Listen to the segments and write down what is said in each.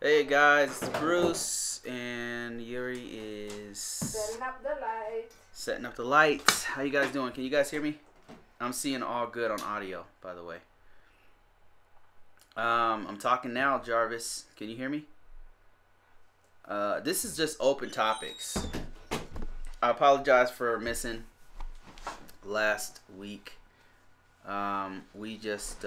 Hey guys, it's Bruce, and Yuri is Setting up the light. setting up the lights. How you guys doing? Can you guys hear me? I'm seeing all good on audio, by the way. I'm talking now, Jarvis. Can you hear me? This is just open topics. I apologize for missing last week. We just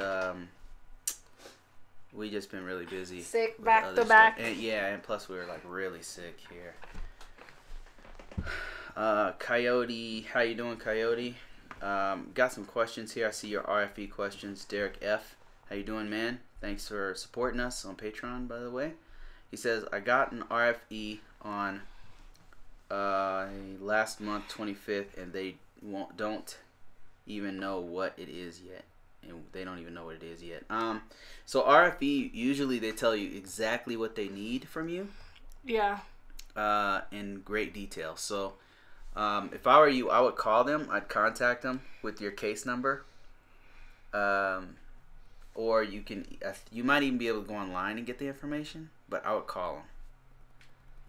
been really busy. Sick back to back. And, and plus we were like really sick here. Coyote, how you doing, Coyote? Got some questions here. I see your RFE questions. Derek F, how you doing, man? Thanks for supporting us on Patreon, by the way. He says, I got an RFE on last month, 25th, and they don't even know what it is yet. And they don't even know what it is yet. So RFE, usually they tell you exactly what they need from you. Yeah. In great detail. So if I were you, I would call them. I'd contact them with your case number. Or you might even be able to go online and get the information. But I would call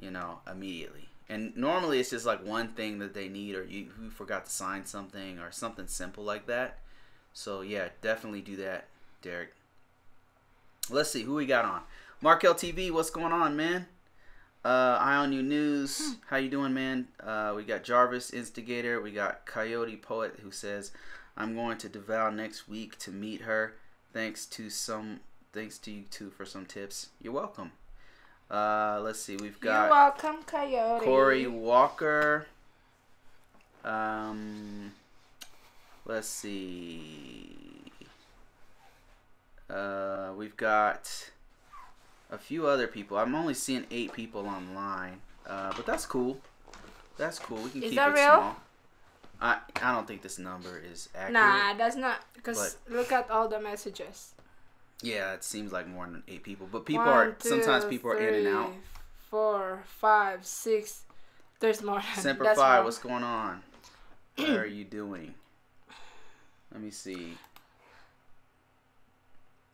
them, immediately. And normally it's just like one thing that they need, or you forgot to sign something, or something simple like that. So yeah, definitely do that, Derek. Let's see who we got on. Markel TV, what's going on, man? Eye on You News, how you doing, man? We got Jarvis Instigator. We got Coyote Poet, who says, I'm going to DeVal next week to meet her. Thanks to you two for some tips. You're welcome. Let's see, we've got You're welcome, Coyote. Corey Walker. Let's see. We've got a few other people. I'm only seeing 8 people online, but that's cool. That's cool. We can keep it that real? small. I don't think this number is accurate. Nah, that's not. Because look at all the messages. Yeah, it seems like more than 8 people, but sometimes people are in and out. 4, 5, 6. There's more. Semper Fi, what's going on? How are you doing? Let me see.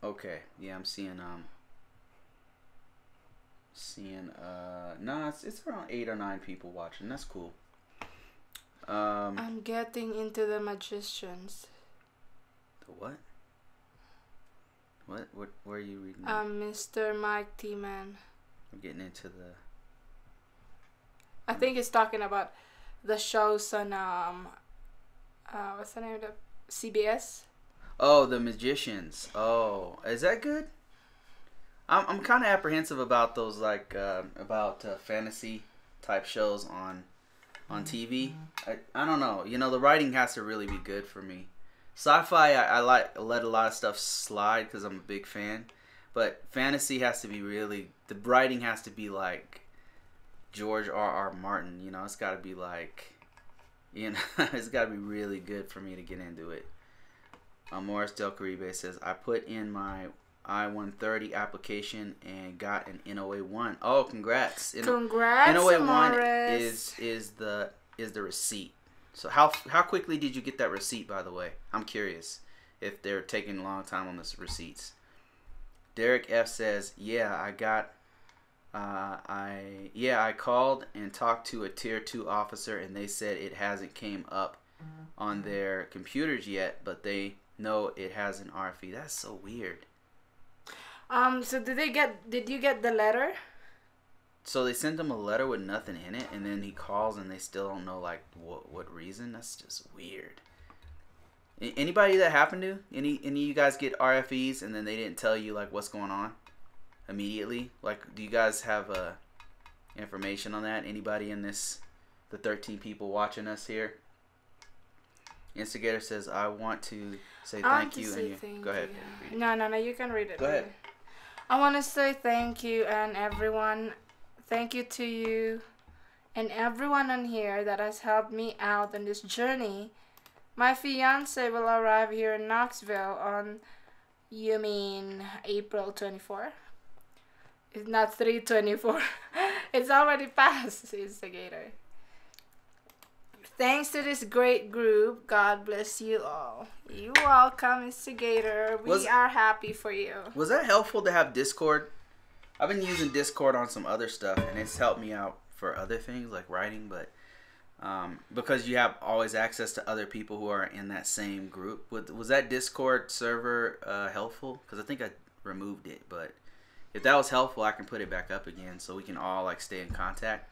Okay, yeah, I'm seeing it's around 8 or 9 people watching. That's cool. I'm getting into the magicians. The what? What? Where are you reading? Mr. Mike T. Man. I'm getting into the. I think he's talking about the shows on what's the name of the CBS? Oh, The Magicians. Oh, is that good? I'm kind of apprehensive about those fantasy type shows on TV. I don't know. The writing has to really be good for me. Sci-fi, I let a lot of stuff slide because I'm a big fan. But fantasy has to be the writing has to be like George R.R. Martin. It's got to be like, it's got to be really good for me to get into it. Morris Del Caribe says, I put in my I-130 application and got an NOA-1. Oh, congrats. Congrats, NOA-1 Morris. is the receipt. So how quickly did you get that receipt, by the way? I'm curious if they're taking a long time on this receipts. Derek F says, yeah, I called and talked to a tier 2 officer and they said it hasn't came up on their computers yet, but they know it has an RFE. That's so weird. So did you get the letter? So they sent him a letter with nothing in it, and then he calls and they still don't know what reason. That's just weird. Anybody that happened to? Any of you guys get RFEs and then they didn't tell you what's going on immediately? Do you guys have information on that? Anybody in the 13 people watching us here? Instigator says, I want to say thank you. Go ahead. No, you can read it. Go ahead. I want to say thank you and everyone. Thank you to you and everyone on here that has helped me out on this journey. My fiance will arrive here in Knoxville on, you mean April 24? It's not 3/24. It's already past, Instigator. Thanks to this great group, God bless you all. You're welcome, Instigator. We are happy for you. Was that helpful to have Discord? I've been using Discord on some other stuff, and it's helped me out for other things like writing, but because you have always access to other people who are in that same group. Was that Discord server helpful? Because I think I removed it, but if that was helpful, I can put it back up again so we can all like stay in contact.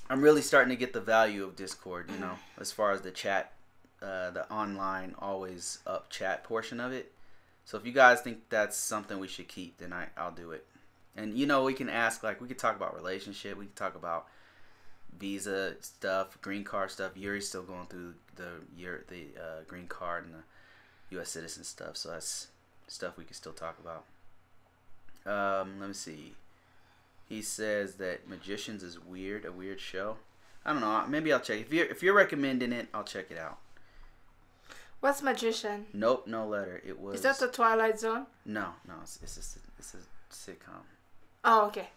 I'm really starting to get the value of Discord, you know, as far as the chat, the online always up chat portion of it. So if you guys think that's something we should keep, then I'll do it. And you know, we can ask, like, we could talk about relationship, we can talk about visa stuff, green card stuff. Yuri's still going through the green card and the U.S. citizen stuff, so that's stuff we can still talk about. Let me see. He says that Magicians is weird, a weird show. I don't know. Maybe I'll check. If you're recommending it, I'll check it out. What's Magician? Nope, no letter. It was. Is that the Twilight Zone? No. It's a sitcom. Oh, okay.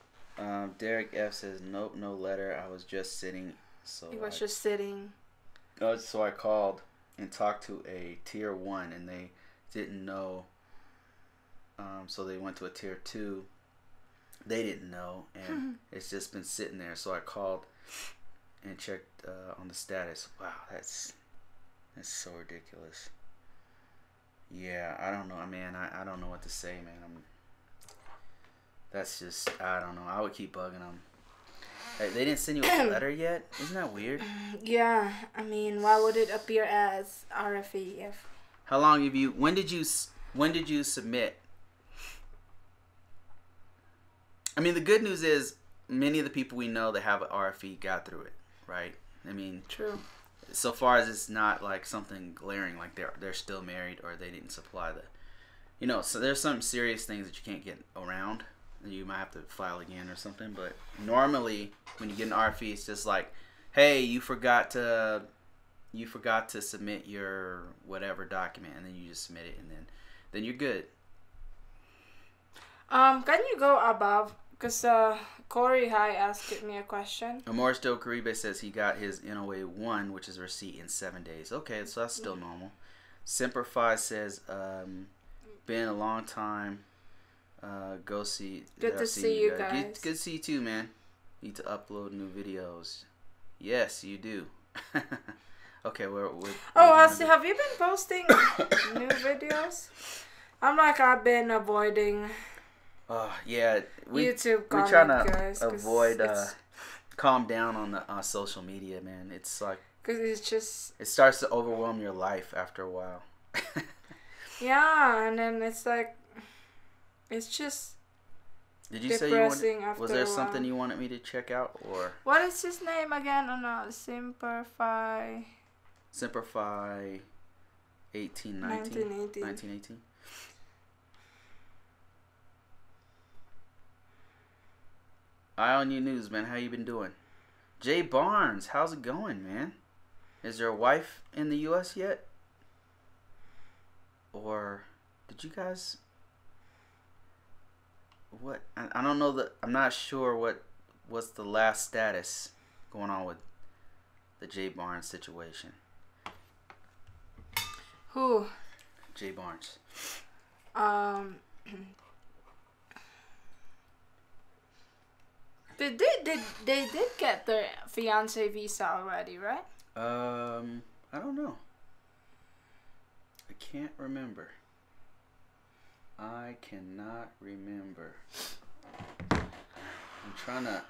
Derek F says nope, no letter. I was just sitting. So just sitting. So I called and talked to a tier 1, and they didn't know. So they went to a tier 2. They didn't know, and it's just been sitting there. So I called and checked on the status. Wow, that's so ridiculous. Yeah, I don't know, man. I don't know what to say, man. That's just, I don't know. I would keep bugging them. Hey, they didn't send you a letter yet? Isn't that weird? Yeah, I mean, why would it appear as RFE if? How long have you? When did you submit? I mean, the good news is many of the people we know that have an RFE got through it, right? I mean, true. So far as it's not like something glaring, like they're still married or they didn't supply the, you know. So there's some serious things that you can't get around, and you might have to file again or something. But normally, when you get an RFE, it's just like, hey, you forgot to submit your whatever document, and then you just submit it, and then you're good. Can you go above? Because Corey High asked me a question. Amor Del Caribe says he got his NOA 1, which is a receipt, in 7 days. Okay, so that's still normal. Simplify says, been a long time. Go see. Good to see you guys. Good to see you too, man. Need to upload new videos. Yes, you do. Okay, have you been posting new videos? I've been avoiding. Yeah, YouTube. We're trying to avoid calm down on the social media, man. It's like because it's just it starts to overwhelm your life after a while. Yeah, and then it's like it's just. Did you say you wanted? Was there something you wanted me to check out, or what is his name again? Simplify. 1918. Eye on You News, man. How you been doing? Jay Barnes, how's it going, man? Is your wife in the U.S. yet? Or did you guys... What? I don't know I'm not sure what's the last status going on with the Jay Barnes situation. Who? Jay Barnes. They did get their fiance visa already, right? I don't know. I can't remember. I cannot remember. I'm trying to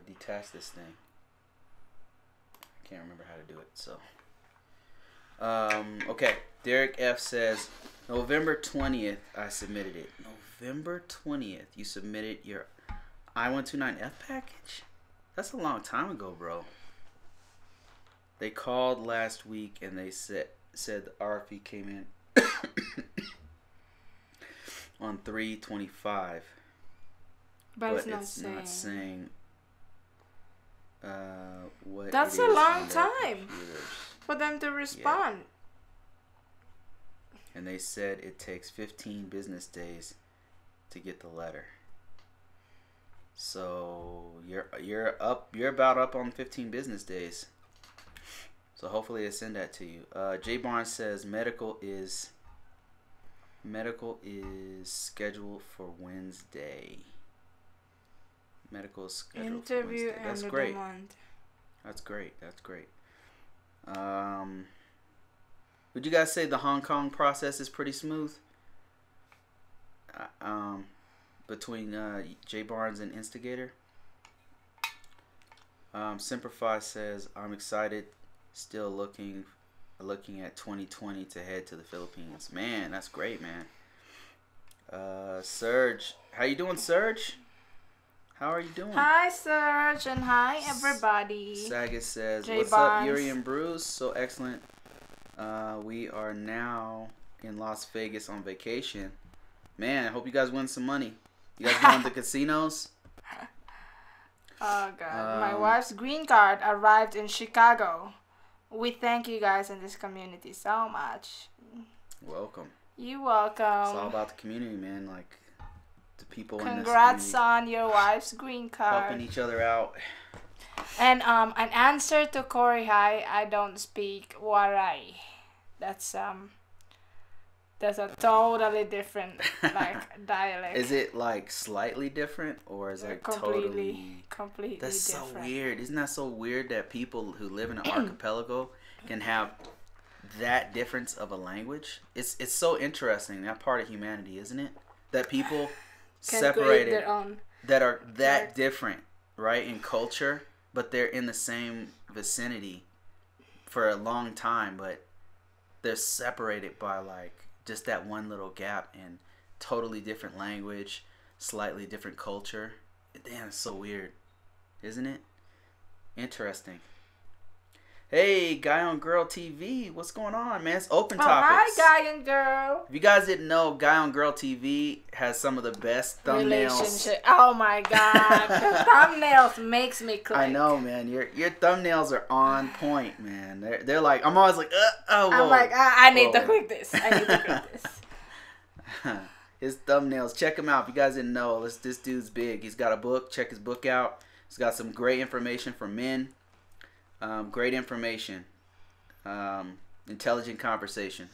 detach this thing. I can't remember how to do it. So, okay. Derek F says November 20th. I submitted it. November 20th. You submitted your I-129F package? That's a long time ago, bro. They called last week and they said the RFE came in on 3/25. But it's not saying what. That's a long time for them to respond. Yeah. And they said it takes 15 business days to get the letter. So you're about up on 15 business days. So hopefully they send that to you. Jay Barnes says medical is Medical is scheduled for Wednesday. Medical is scheduled for Interview Wednesday. That's end of great. the month. That's great. That's great. Would you guys say the Hong Kong process is pretty smooth? Between J Barnes and Instigator. Simplify says, I'm excited. Still looking at 2020 to head to the Philippines. Man, that's great, man. Serge, how you doing, Serge? How are you doing? Hi, Serge, and hi, everybody. Saget says, J what's Barnes. up, Yuri and Bruce? So excellent. We are now in Las Vegas on vacation. Man, I hope you guys win some money. You guys going to casinos? Oh, God. My wife's green card arrived in Chicago. We thank you guys in this community so much. Welcome. You're welcome. It's all about the community, man. Like, the people in this Congrats community on your wife's green card. helping each other out. And an answer to Corey High, I don't speak Waray. That's a totally different dialect. Is it like slightly different, or is it completely That's different. so weird. Isn't that so weird that people who live in an archipelago can have that difference of a language? It's so interesting, that part of humanity, isn't it? That people separated their own that are that different, right, in culture, but they're in the same vicinity for a long time, but they're separated by like just that one little gap in totally different language, slightly different culture. Damn, it's so weird, isn't it? Interesting. Hey, Guy on Girl TV, what's going on, man? It's open topics. Hi, Guy and Girl. If you guys didn't know, Guy on Girl TV has some of the best thumbnails. Relationship. Oh my God, the thumbnails makes me click. I know, man. Your thumbnails are on point, man. They're like, I'm always like, oh. I'm like, I need to click this. I need to click this. His thumbnails, check him out. If you guys didn't know, this dude's big. He's got a book. Check his book out. He's got some great information for men. Great information. Intelligent conversation.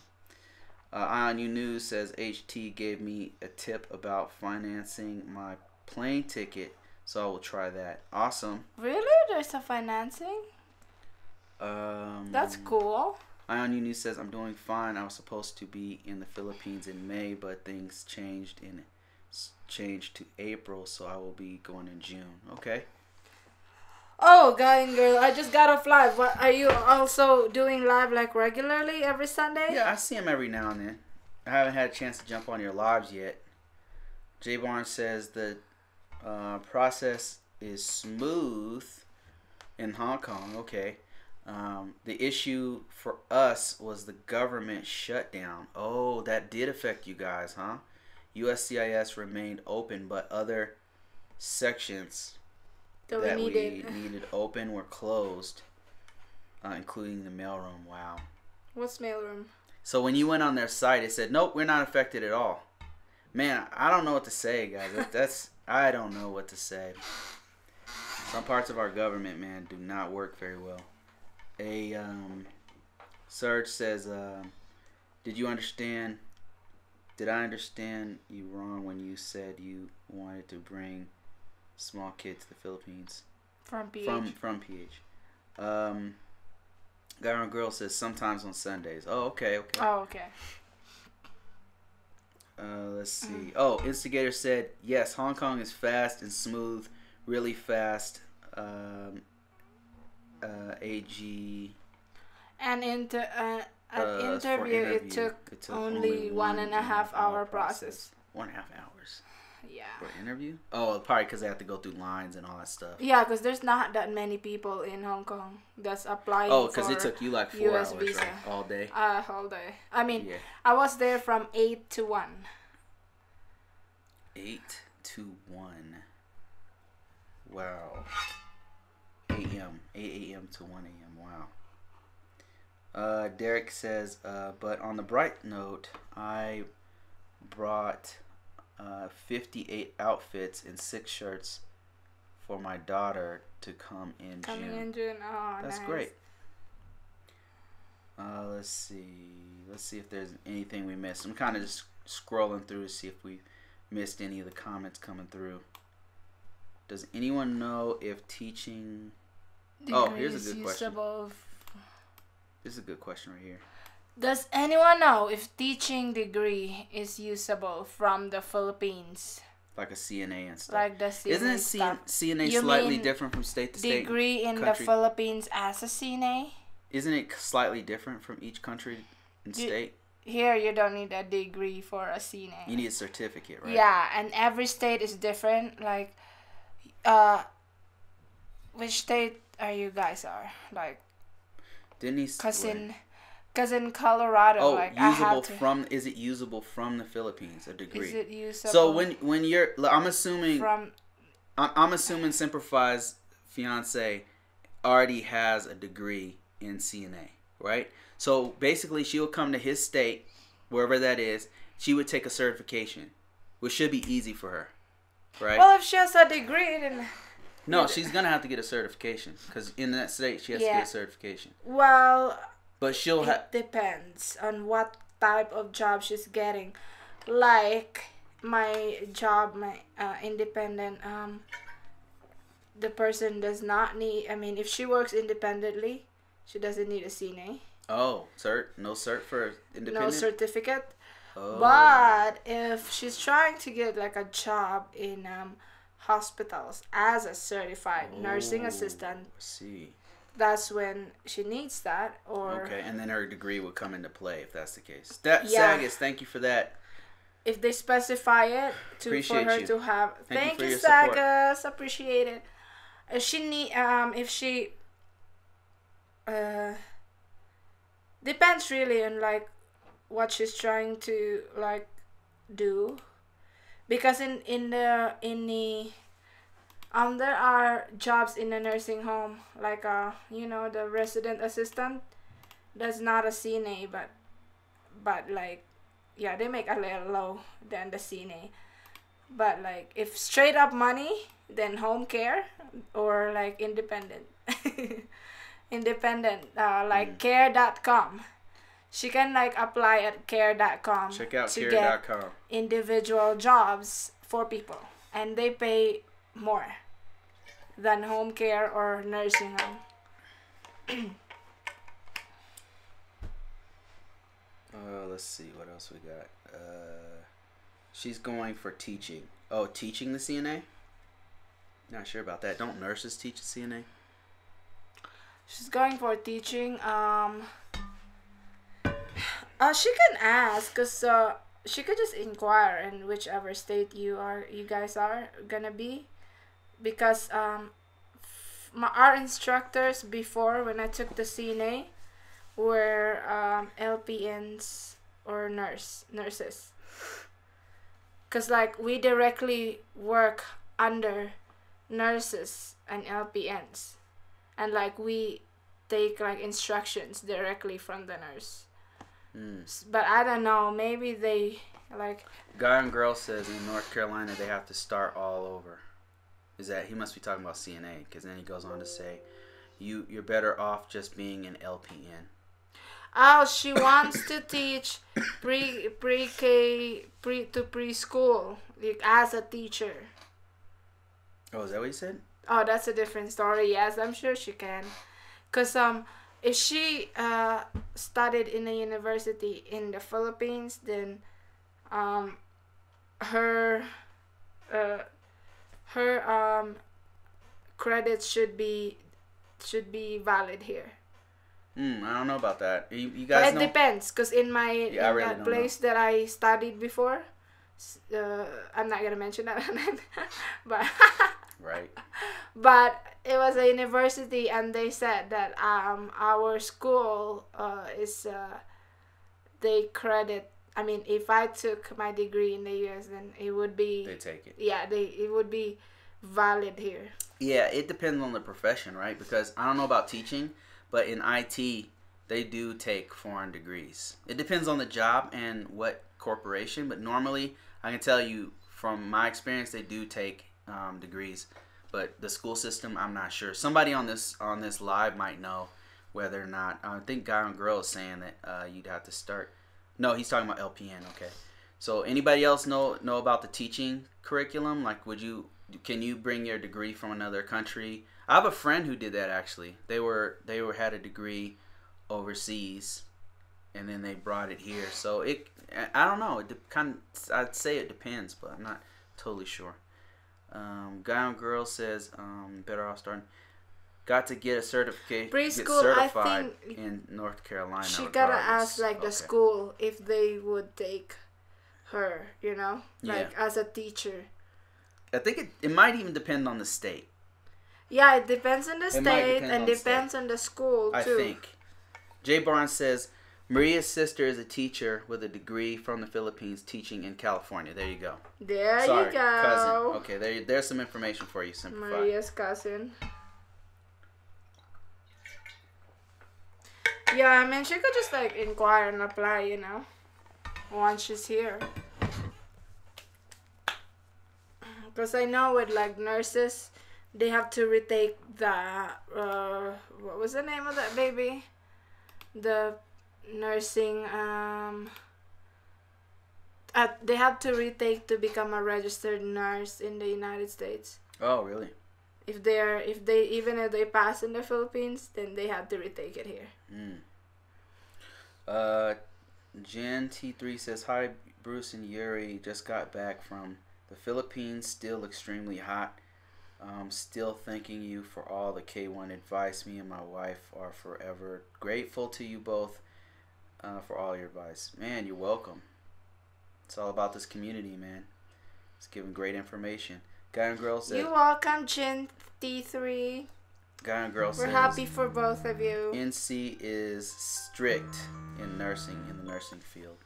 Ion U News says HT gave me a tip about financing my plane ticket, so I will try that. Awesome. Really? There's a financing? That's cool. Ion U News says I'm doing fine. I was supposed to be in the Philippines in May, but things changed to April, so I will be going in June. Okay. Oh, Guy and Girl, I just got off live. What, are you also doing live like regularly every Sunday? Yeah, I see him every now and then. I haven't had a chance to jump on your lives yet. J Barnes says the process is smooth in Hong Kong. Okay. The issue for us was the government shutdown. Oh, that did affect you guys, huh? USCIS remained open, but other sections that we needed open were closed, including the mailroom. Wow. What's mailroom? So when you went on their site, it said, nope, we're not affected at all. Man, I don't know what to say, guys. I don't know what to say. Some parts of our government, man, do not work very well. Serge says, did I understand you wrong when you said you wanted to bring small kids to the Philippines? From PH. From PH. Guy on Girl says sometimes on Sundays. Oh, okay. Oh, okay. Let's see. Oh, Instigator said, yes, Hong Kong is fast and smooth, really fast. AG. And interview, it took only 1.5 hour process. 1.5 hours. Yeah. For an interview? Oh, probably because they have to go through lines and all that stuff. Yeah, because there's not that many people in Hong Kong that's applying. Oh, because it took you like 4 US hours, visa. right? All day. All day. I mean, I was there from 8 to 1. 8 to 1. Wow. 8 a.m. to 1 a.m. Wow. Derek says, but on the bright note, I brought 58 outfits and 6 shirts for my daughter to come in June. Coming in June. Oh, that's nice. great. Let's see. let's see if there's anything we missed. I'm kind of just scrolling through to see if we missed any of the comments coming through. Does anyone know if teaching... Oh, here's a good question. This is a good question right here. Does anyone know if teaching degree is usable from the Philippines? Like a CNA and stuff. Like the CNA Isn't stuff. CNA slightly different from state to state? Degree in the Philippines as a CNA? Isn't it slightly different from each country and state? Here, you don't need a degree for a CNA. You need a certificate, right? Yeah, and every state is different. Like, which state are you guys are? Like, Cause in Colorado, oh, like is it usable from the Philippines? A degree. Is it usable? So when you're, I'm assuming Simplify's fiance already has a degree in CNA, right? So basically, she will come to his state, wherever that is. She would take a certification, which should be easy for her, right? Well, if she has a degree, then no, she's gonna have to get a certification because in that state she has to get a certification. Well. But it depends on what type of job she's getting. Like my job, my independent, the person does not need, I mean, if she works independently, she doesn't need a CNA. Oh, no cert for independent? No certificate. Oh. But if she's trying to get like a job in hospitals as a certified nursing assistant, that's when she needs that. Or okay, and then her degree would come into play if that's the case. Sagas, thank you for that. If they specify it to have, thank you, Sagas, appreciate it. If she depends really on like what she's trying to like do, because in the there are jobs in a nursing home, like the resident assistant. That's not a CNA, but like, yeah, they make a little low than the CNA. But like, if straight up money, then home care or like independent, like care.com. She can like apply at care.com. Check out to care.com. Get individual jobs for people, and they pay more than home care or nursing home. Let's see what else we got. She's going for teaching. Oh, teaching the CNA? Not sure about that. Don't nurses teach the CNA? She's going for teaching. She can ask, cause she could just inquire in whichever state you guys are gonna be, because our instructors before, when I took the CNA, were LPNs or nurses, cause like we directly work under nurses and LPNs, and like we take like instructions directly from the nurse. But I don't know, maybe they like... Guy and Girl says in North Carolina they have to start all over. Is that, he must be talking about CNA, because then he goes on to say you're better off just being an LPN. Oh, she wants to teach pre-K to preschool, like as a teacher. Oh, is that what you said? Oh, that's a different story. Yes, I'm sure she can, cause if she studied in a university in the Philippines, then her credits should be valid here. I don't know about that. You guys know? But it depends, because in that place that I studied before, I'm not gonna mention that, but right. But it was a university, and they said that our school is they credit. I mean, if I took my degree in the U.S., then it would be... They take it. Yeah, it would be valid here. Yeah, it depends on the profession, right? Because I don't know about teaching, but in IT, they do take foreign degrees. It depends on the job and what corporation, but normally, I can tell you from my experience, they do take degrees. But the school system, I'm not sure. Somebody on this live might know whether or not. I think Guy and Girl is saying that you'd have to start No, he's talking about LPN. Okay. So anybody else know about the teaching curriculum? Like, can you bring your degree from another country? I have a friend who did that actually. They had a degree overseas, and then they brought it here. So I don't know. I'd say it depends, but I'm not totally sure. Guy on Girl says better off starting. Got to get a certificate. Get certified in North Carolina. She gotta ask the school if they would take her. As a teacher. I think it might even depend on the state. Yeah, it depends on the state and depends on the school too. I think. Jay Barnes says Maria's sister is a teacher with a degree from the Philippines teaching in California. There you go. There you go. Cousin. Okay, there's some information for you. Simplified. Maria's cousin. Yeah, I mean, she could just inquire and apply, once she's here. Because I know with nurses, they have to retake the what was the name of that baby? The nursing they have to retake to become a registered nurse in the United States. Oh, really? Even if they pass in the Philippines, then they have to retake it here. Jen T3 says, hi, Bruce and Yuri. Just got back from the Philippines, still extremely hot. Still thanking you for all the K1 advice. Me and my wife are forever grateful to you both for all your advice. Man, you're welcome. It's all about this community, man. It's giving great information. Guy and Girl says, you're welcome, Jen T3. Guy and Girl says, we're happy for both of you. NC is strict in the nursing field.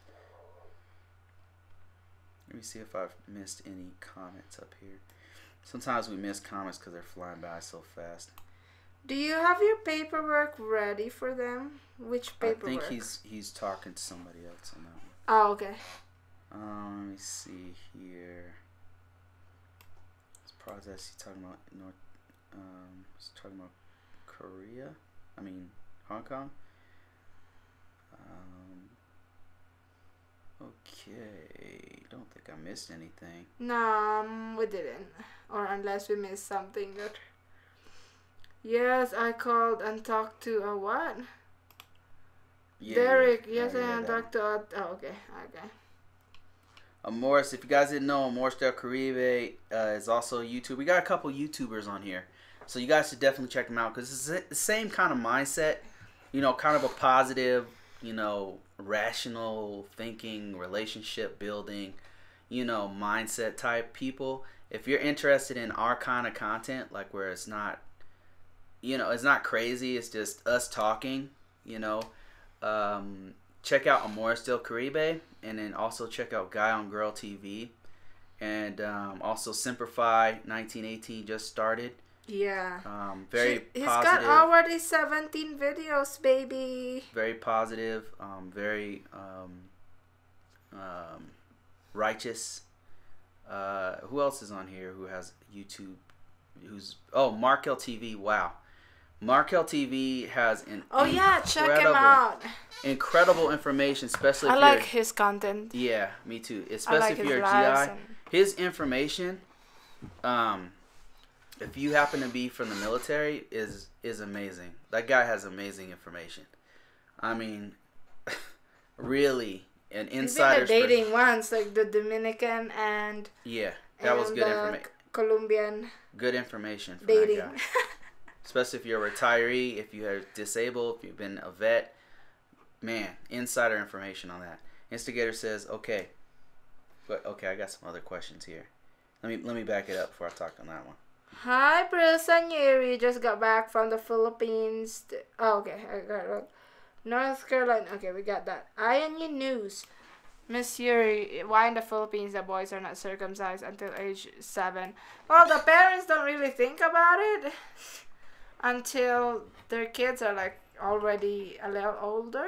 Let me see if I've missed any comments up here. Sometimes we miss comments because they're flying by so fast. Do you have your paperwork ready for them? Which paperwork? I think he's talking to somebody else on that one. Oh, okay. Let me see here. This process he's talking about he's talking about Korea. I mean Hong Kong. Okay, don't think I missed anything. No, we didn't. Or unless we missed something that... Yes, I called and talked to a what? Yeah, Derek, yes, I talked to a... Oh, okay. Morris, if you guys didn't know, Morris Del Caribe is also YouTube. We got a couple YouTubers on here. So you guys should definitely check them out because it's the same kind of mindset. Kind of a positive, rational thinking, relationship building, mindset type people. If you're interested in our kind of content, like where it's not, it's not crazy, it's just us talking, check out Amores Del Caribe, and then also check out Guy on Girl TV, and also Simplify 1918 just started. Yeah. Very positive. He's got already 17 videos, baby. Very positive. Very righteous. Who else is on here who has YouTube? Markel TV. Wow. Markel TV has check him out. Incredible information, especially if I like his content. Yeah, me too. Especially if you're a GI. His information, if you happen to be from the military, is amazing. That guy has amazing information. I mean, really, an insider's been dating once, like the Dominican and that was good information. Colombian. Good information for dating. that guy. Especially if you're a retiree, if you're disabled, if you've been a vet. Man, insider information on that. Instigator says, okay, I got some other questions here. Let me back it up before I talk on that one. Hi, Bruce and Yuri. Just got back from the Philippines. Okay, I got it. North Carolina. Okay, we got that. INU News. Miss Yuri, why in the Philippines the boys are not circumcised until age 7? Well, the parents don't really think about it until their kids are already a little older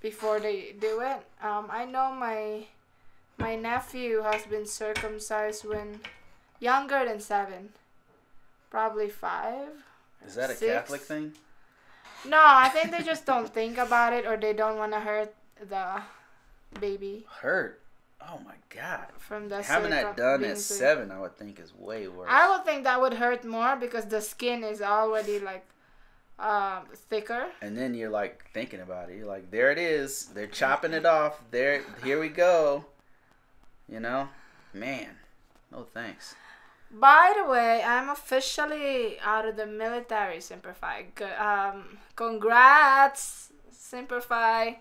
before they do it. I know my nephew has been circumcised when younger than 7, probably 5. Is that a 6. Catholic thing? No, I think they just don't think about it, or they don't want to hurt the baby. Hurt. Oh my God. From the having that done at 7, I would think is way worse. I would think that would hurt more because the skin is already like thicker. And then you're like thinking about it. You're like, there it is. They're chopping it off. There, here we go. You know, man. No thanks. By the way, I'm officially out of the military, Simplify. Congrats, Simplify.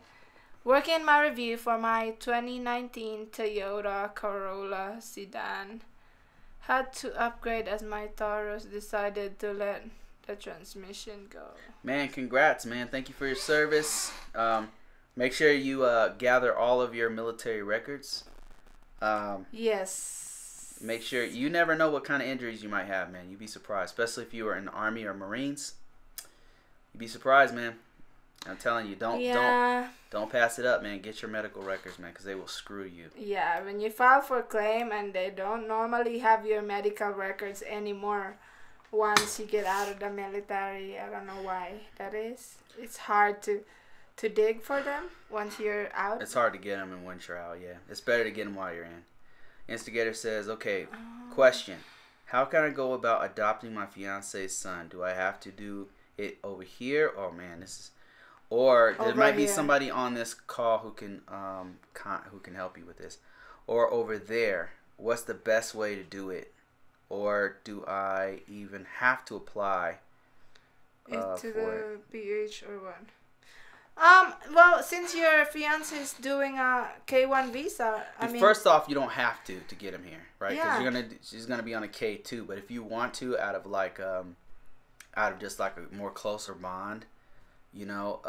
Working my review for my 2019 Toyota Corolla sedan. Had to upgrade as my Taurus decided to let the transmission go. Man, congrats, man. Thank you for your service. Make sure you gather all of your military records. Yes. Make sure, you never know what kind of injuries you might have, man. You'd be surprised, especially if you were in the Army or Marines. You'd be surprised, man. I'm telling you, don't pass it up, man. Get your medical records, man, because they will screw you. Yeah, when you file for claim and they don't normally have your medical records anymore once you get out of the military. I don't know why that is. It's hard to dig for them once you're out. It's hard to get them once you're out, yeah. It's better to get them while you're in. Instigator says, okay, question. How can I go about adopting my fiance's son? Do I have to do it over here? Oh, man, this is... Or there might be somebody on this call who can help you with this. Or over there, what's the best way to do it? Or do I even have to apply to for the it? BH or what? Well, since your fiance is doing a K1 visa, First off, you don't have to get him here, right? Yeah. Because she's gonna be on a K2. But if you want to, out of just like a more closer bond, you know,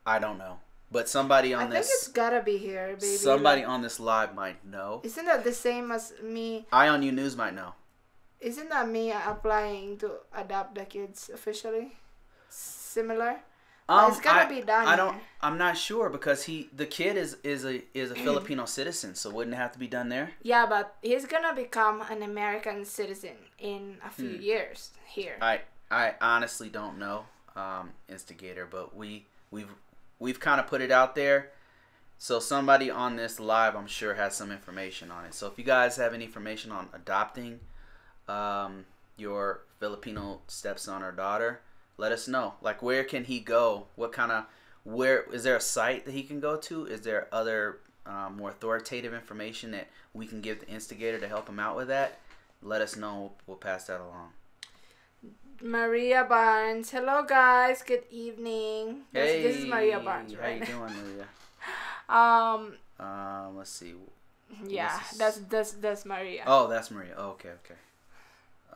I don't know. But somebody on I think it's gotta be here, baby. Somebody on this live might know. Isn't that the same as me? Eye on You News might know. Isn't that me applying to adopt the kids officially? Similar? It's gotta be done. I'm not sure because the kid is a Filipino citizen, so wouldn't it have to be done there? Yeah, but he's gonna become an American citizen in a few years here. I honestly don't know, Instigator, but we've kind of put it out there, so somebody on this live I'm sure has some information on it. So if you guys have any information on adopting your Filipino stepson or daughter, let us know. Like, where can he go? Where is there a site that he can go to? Is there other more authoritative information that we can give the Instigator to help him out with that? Let us know. We'll pass that along. Maria Barnes. Hello, guys. Good evening. Hey, this is Maria Barnes, right? How you doing, Maria? Let's see. Yeah, that's Maria. Oh, that's Maria. Oh, okay.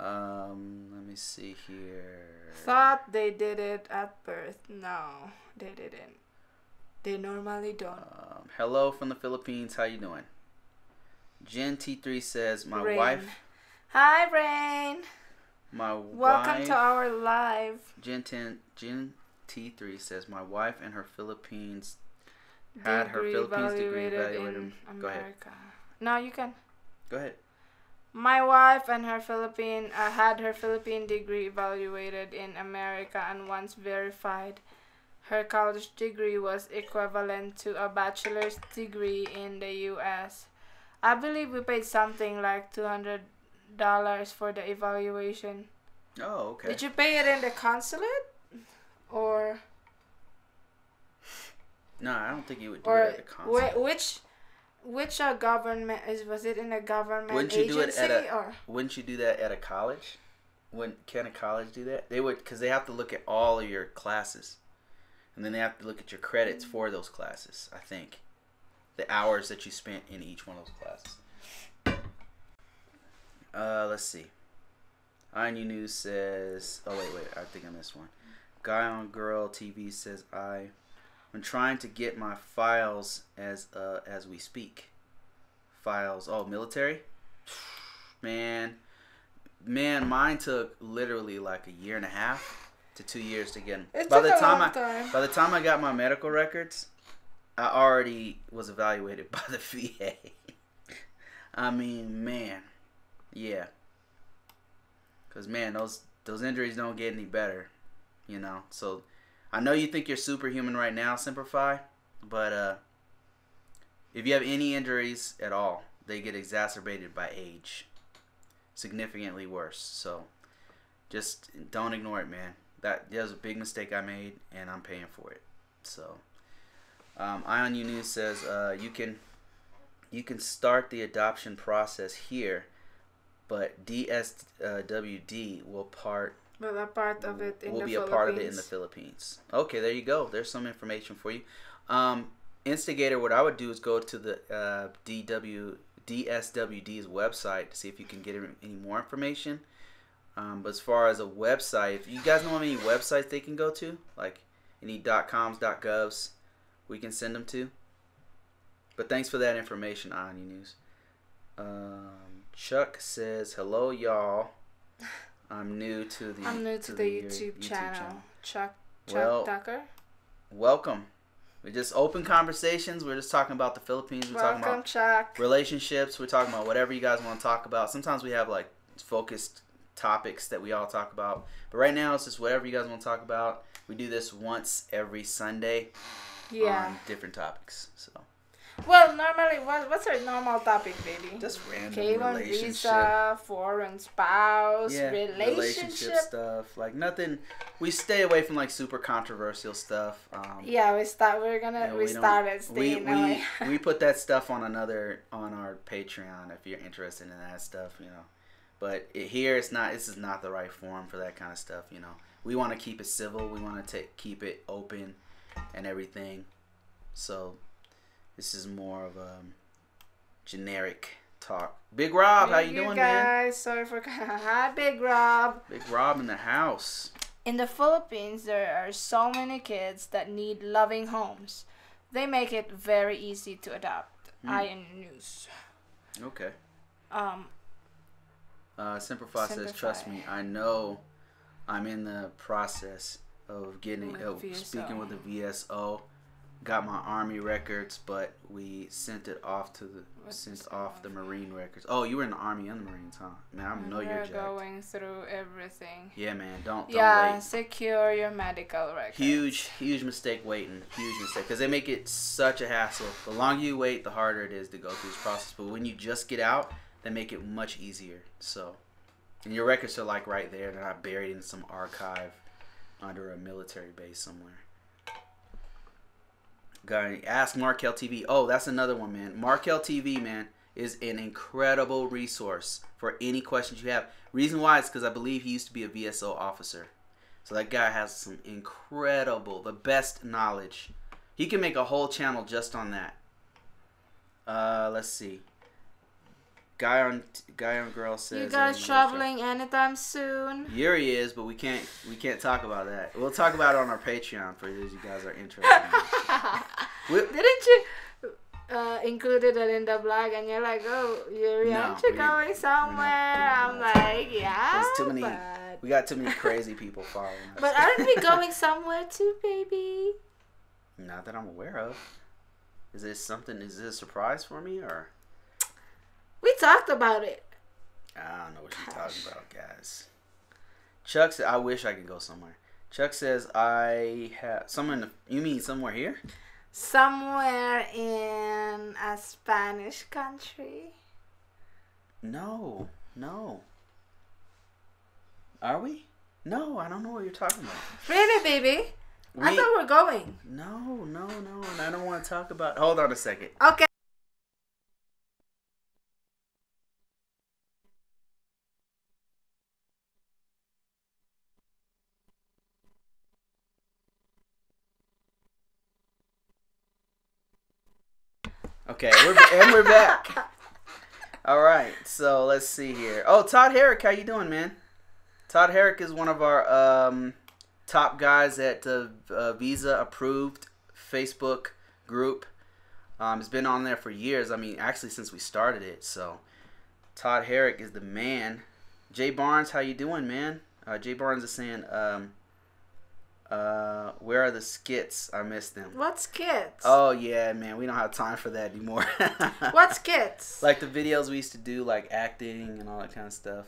Let me see here. Thought they did it at birth. No, they didn't. They normally don't. Hello from the Philippines. How you doing? Jen T3 says, my Rain. wife. Hi, Rain. Welcome to our live. Jen T3 says, my wife and her Philippines had her Philippines degree evaluated in America. Go ahead. No, you can. Go ahead. My wife and her had her Philippine degree evaluated in America, and once verified, her college degree was equivalent to a bachelor's degree in the U.S. I believe we paid something like $200 for the evaluation. Oh, okay. Did you pay it in the consulate, or? No, I don't think you would do it at the consulate. Which government was it in a government wouldn't agency? Wouldn't you do that at a college? Can a college do that? They would, because they have to look at all of your classes, and then they have to look at your credits for those classes. I think the hours that you spent in each one of those classes. Let's see. INU News says. Oh wait. I think I missed one. Guy on Girl TV says I'm trying to get my files as we speak. Files. Oh, military? Man, mine took literally like 1.5 to 2 years to get them. By the time I got my medical records, I already was evaluated by the VA. I mean, man. Yeah. Cause man, those injuries don't get any better, you know. So I know you think you're superhuman right now, Simplify. But if you have any injuries at all, they get exacerbated by age. Significantly worse. So just don't ignore it, man. That was a big mistake I made, and I'm paying for it. So, Ion U News says you can start the adoption process here, but DSWD will But a part of it in will the be a Philippines. part of it in the Philippines. Okay, there you go. There's some information for you. Instigator, what I would do is go to the DSWD's website to see if you can get any more information. But as far as a website, if you guys know any websites they can go to, like any .coms, .govs, we can send them to. But thanks for that information, Ani News. Chuck says, "Hello, y'all. I'm new to the YouTube channel. Chuck Tucker. Welcome. We're just open conversations. We're just talking about the Philippines. We're talking about Chuck. relationships. We're talking about whatever you guys want to talk about. Sometimes we have like focused topics that we all talk about. But right now it's just whatever you guys want to talk about. We do this once every Sunday on different topics. So. Well, normally, what's our normal topic, baby? Just random K1 relationship. visa, foreign spouse, relationship stuff. Like nothing. We stay away from like super controversial stuff. We started staying away. We put that stuff on our Patreon if you're interested in that stuff, you know. But here it's not. This is not the right forum for that kind of stuff, you know. We want to keep it civil. We want to keep it open and everything. So. This is more of a generic talk. Big Rob, how you doing, man? Guys, sorry for hi, Big Rob. Big Rob in the house. In the Philippines, there are so many kids that need loving homes. They make it very easy to adopt. Ion News. Okay. Simplify says, "Trust me, I know. I'm in the process of speaking with the VSO." Got my Army records, but we sent off the Marine records. Oh, you were in the Army and the Marines, huh? Man, I know you're jacked. Going through everything. Yeah, man. Don't wait. Secure your medical records. Huge mistake waiting. Huge mistake because they make it such a hassle. The longer you wait, the harder it is to go through this process. But when you just get out, they make it much easier. So, and your records are like right there. They're not buried in some archive under a military base somewhere. Ask Markel TV. Oh, that's another one, man. Markel TV, man, is an incredible resource for any questions you have. Reason why is because I believe he used to be a VSO officer. So that guy has some the best knowledge. He can make a whole channel just on that. Let's see. Guy on girl says. You guys traveling anytime soon? Here he is, but we can't talk about that. We'll talk about it on our Patreon for those you guys are interested in. Didn't you included it in the blog and you're like, oh, you're going somewhere? I'm like, yeah. We got too many crazy people following us. But aren't we going somewhere too, baby? Not that I'm aware of. Is this a surprise for me or? We talked about it. I don't know what you're talking about, guys. Chuck said, I wish I could go somewhere. Chuck says, I have someone. You mean somewhere here? Somewhere in a Spanish country. No. Are we? No, I don't know what you're talking about. Really, baby? I thought we're going. No, and I don't want to talk about. Hold on a second. Okay. Okay, we're back. All right, so let's see here. Oh, Todd Herrick, how you doing, man? Todd Herrick is one of our top guys at the Visa Approved Facebook group. He's been on there for years. I mean, actually since we started it. So, Todd Herrick is the man. Jay Barnes, how you doing, man? Jay Barnes is saying, where are the skits? I missed them. What skits? Oh yeah, man, we don't have time for that anymore. What skits? Like the videos we used to do, like acting and all that kind of stuff.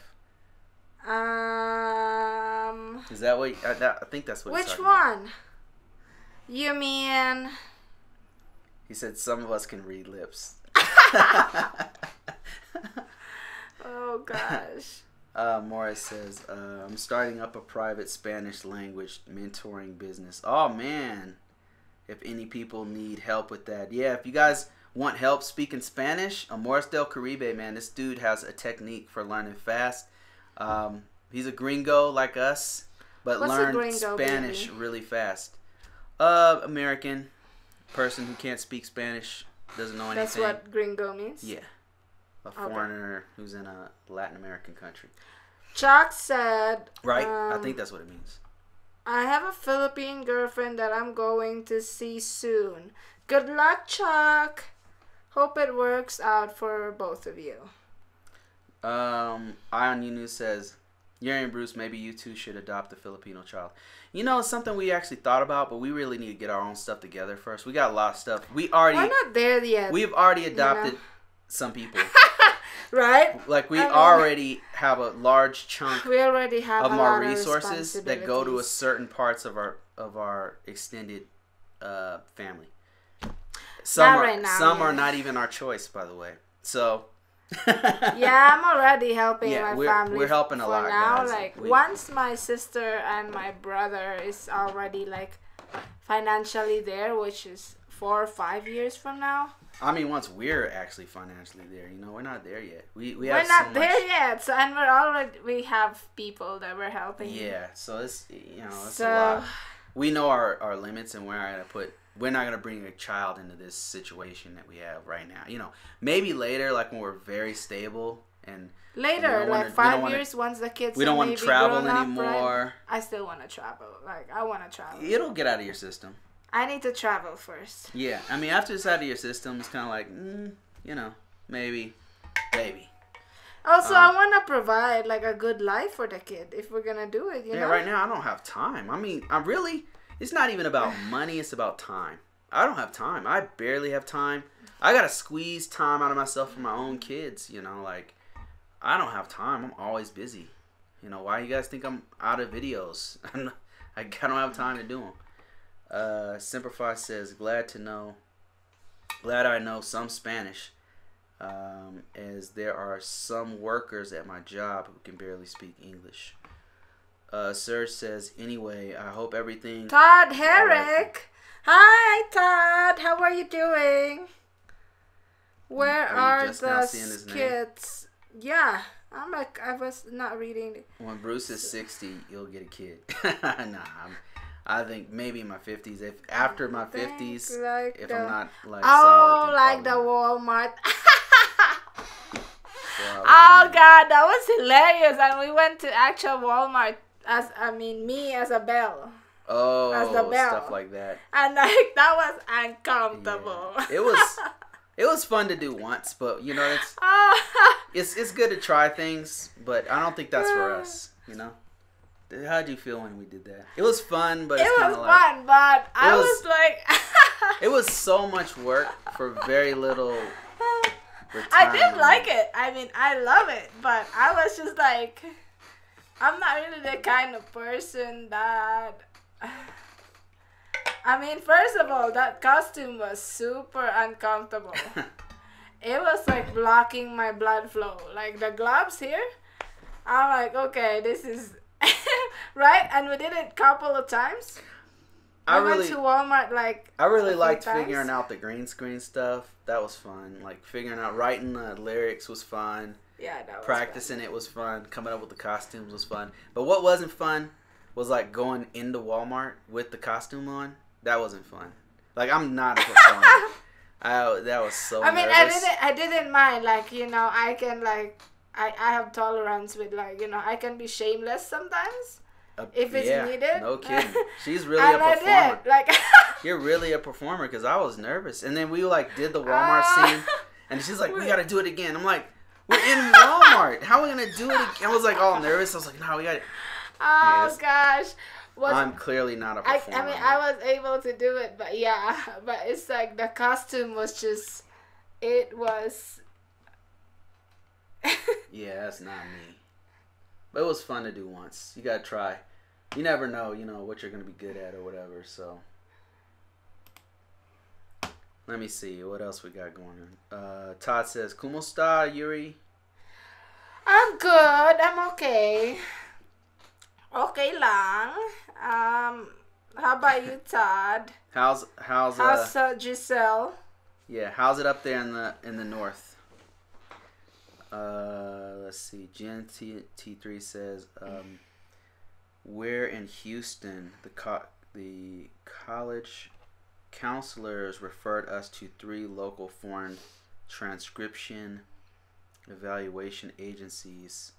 Is that what? I think that's what. Which one? You mean He said some of us can read lips. Oh gosh. Morris says, I'm starting up a private Spanish language mentoring business. Oh man, if any people need help with that. Yeah, if you guys want help speaking Spanish, Morris Del Caribe, man, this dude has a technique for learning fast. He's a gringo like us, but learned Spanish really fast. American person who can't speak Spanish, doesn't know anything. That's what gringo means? Yeah. A foreigner who's in a Latin American country. Chuck said... Right? I think that's what it means. I have a Philippine girlfriend that I'm going to see soon. Good luck, Chuck. Hope it works out for both of you. Ion Yunu says, Yuri and Bruce, maybe you two should adopt a Filipino child. You know, it's something we actually thought about, but we really need to get our own stuff together first. We got a lot of stuff. We're not there yet. We've already adopted some people. Right? Like we already have a large chunk we already have of a our lot resources that go to a certain parts of our extended family. Some are not even our choice, by the way. So yeah, I'm already helping my family. We're helping a lot now. guys. Like once my sister and my brother is already like financially there, which is 4 or 5 years from now. I mean, once we're actually financially there, you know, we're not there yet. We're not there yet, so and we have people that we're helping. Yeah, so it's it's a lot. We know our limits, and we're not gonna bring a child into this situation that we have right now. You know, maybe later, like when we're very stable and later, like 5 years once the kids. We don't want to travel anymore. Right? I still want to travel. Like I want to travel. It'll get out of your system. I need to travel first. Yeah, I mean, after it's out of your system, it's kind of like, maybe. Also, I want to provide like a good life for the kid if we're gonna do it. You know? Right now I don't have time. I mean, it's not even about money. It's about time. I don't have time. I barely have time. I gotta squeeze time out of myself for my own kids. You know, like I don't have time. I'm always busy. You know, why you guys think I'm out of videos? I don't have time to do them. Simplify says, glad I know some Spanish, as there are some workers at my job who can barely speak English. Serge says, anyway, I hope everything... Todd Herrick! Hi, Todd! How are you doing? Where are the kids? Yeah, I was not reading. When Bruce is 60, you'll get a kid. I think maybe in my 50s. If after my 50s, if I'm not like solid, like the Walmart. Oh God, that was hilarious! And we went to actual Walmart me as a belle. Oh, as the belle. Stuff like that. And like that was uncomfortable. Yeah. It was fun to do once, but you know it's good to try things, but I don't think that's for us. You know. How did you feel when we did that? It was fun, but it was fun. But I was like, it was so much work for very little return. I did like it. I mean, I love it, but I was just like, I'm not really the kind of person that. I mean, first of all, that costume was super uncomfortable. It was like blocking my blood flow. Like the gloves here, I'm like, okay, this is. Right, and we did it a couple of times. I went to Walmart I really liked figuring out the green screen stuff. That was fun. Like figuring out writing the lyrics was fun. Yeah, that was practicing it was fun. Coming up with the costumes was fun. But what wasn't fun was like going into Walmart with the costume on. That wasn't fun. Like I'm not a performer. That was so. I mean, nervous. I didn't mind. Like I can like. I have tolerance with like I can be shameless sometimes if it's needed. No kidding. She's really a performer. I did. Like you're really a performer because I was nervous, and then we like did the Walmart scene, and she's like, "We got to do it again." I'm like, "We're in Walmart. How are we gonna do it again?" I was like all nervous. I was like, "No, we got it." Oh gosh. I'm clearly not a performer. I mean, I was able to do it, but yeah, but it's like the costume was just, it was. Yeah, that's not me. But it was fun to do once. You gotta try. You never know, what you're gonna be good at or whatever. So Let me see what else we got going on. Todd says, "Cómo está, Yuri?" I'm good. I'm okay. Okay lang. How about you, Todd? How's Giselle? yeah? How's it up there in the north? Let's see. Jen T3 says, "We're in Houston. The college counselors referred us to 3 local foreign transcription evaluation agencies."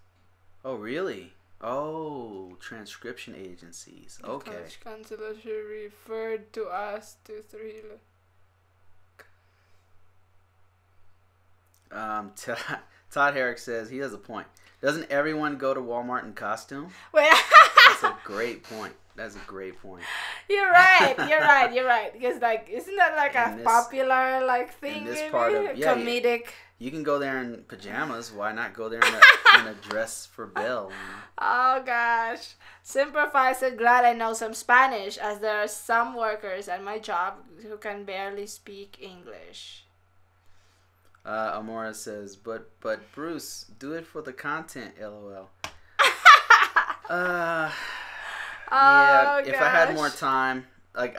Oh, really? Oh, transcription agencies. Okay. College counselors referred to us to 3. Todd Herrick says he has a point. Doesn't everyone go to Walmart in costume? Wait. That's a great point. That's a great point. You're right. Because like, isn't that like a popular like thing? In this maybe? part of Comedic. You can go there in pajamas. Why not go there in a dress for Belle? Oh gosh. Simplify said, "Glad I know some Spanish, as there are some workers at my job who can barely speak English." Amora says, but Bruce, do it for the content, LOL. Yeah, if I had more time, like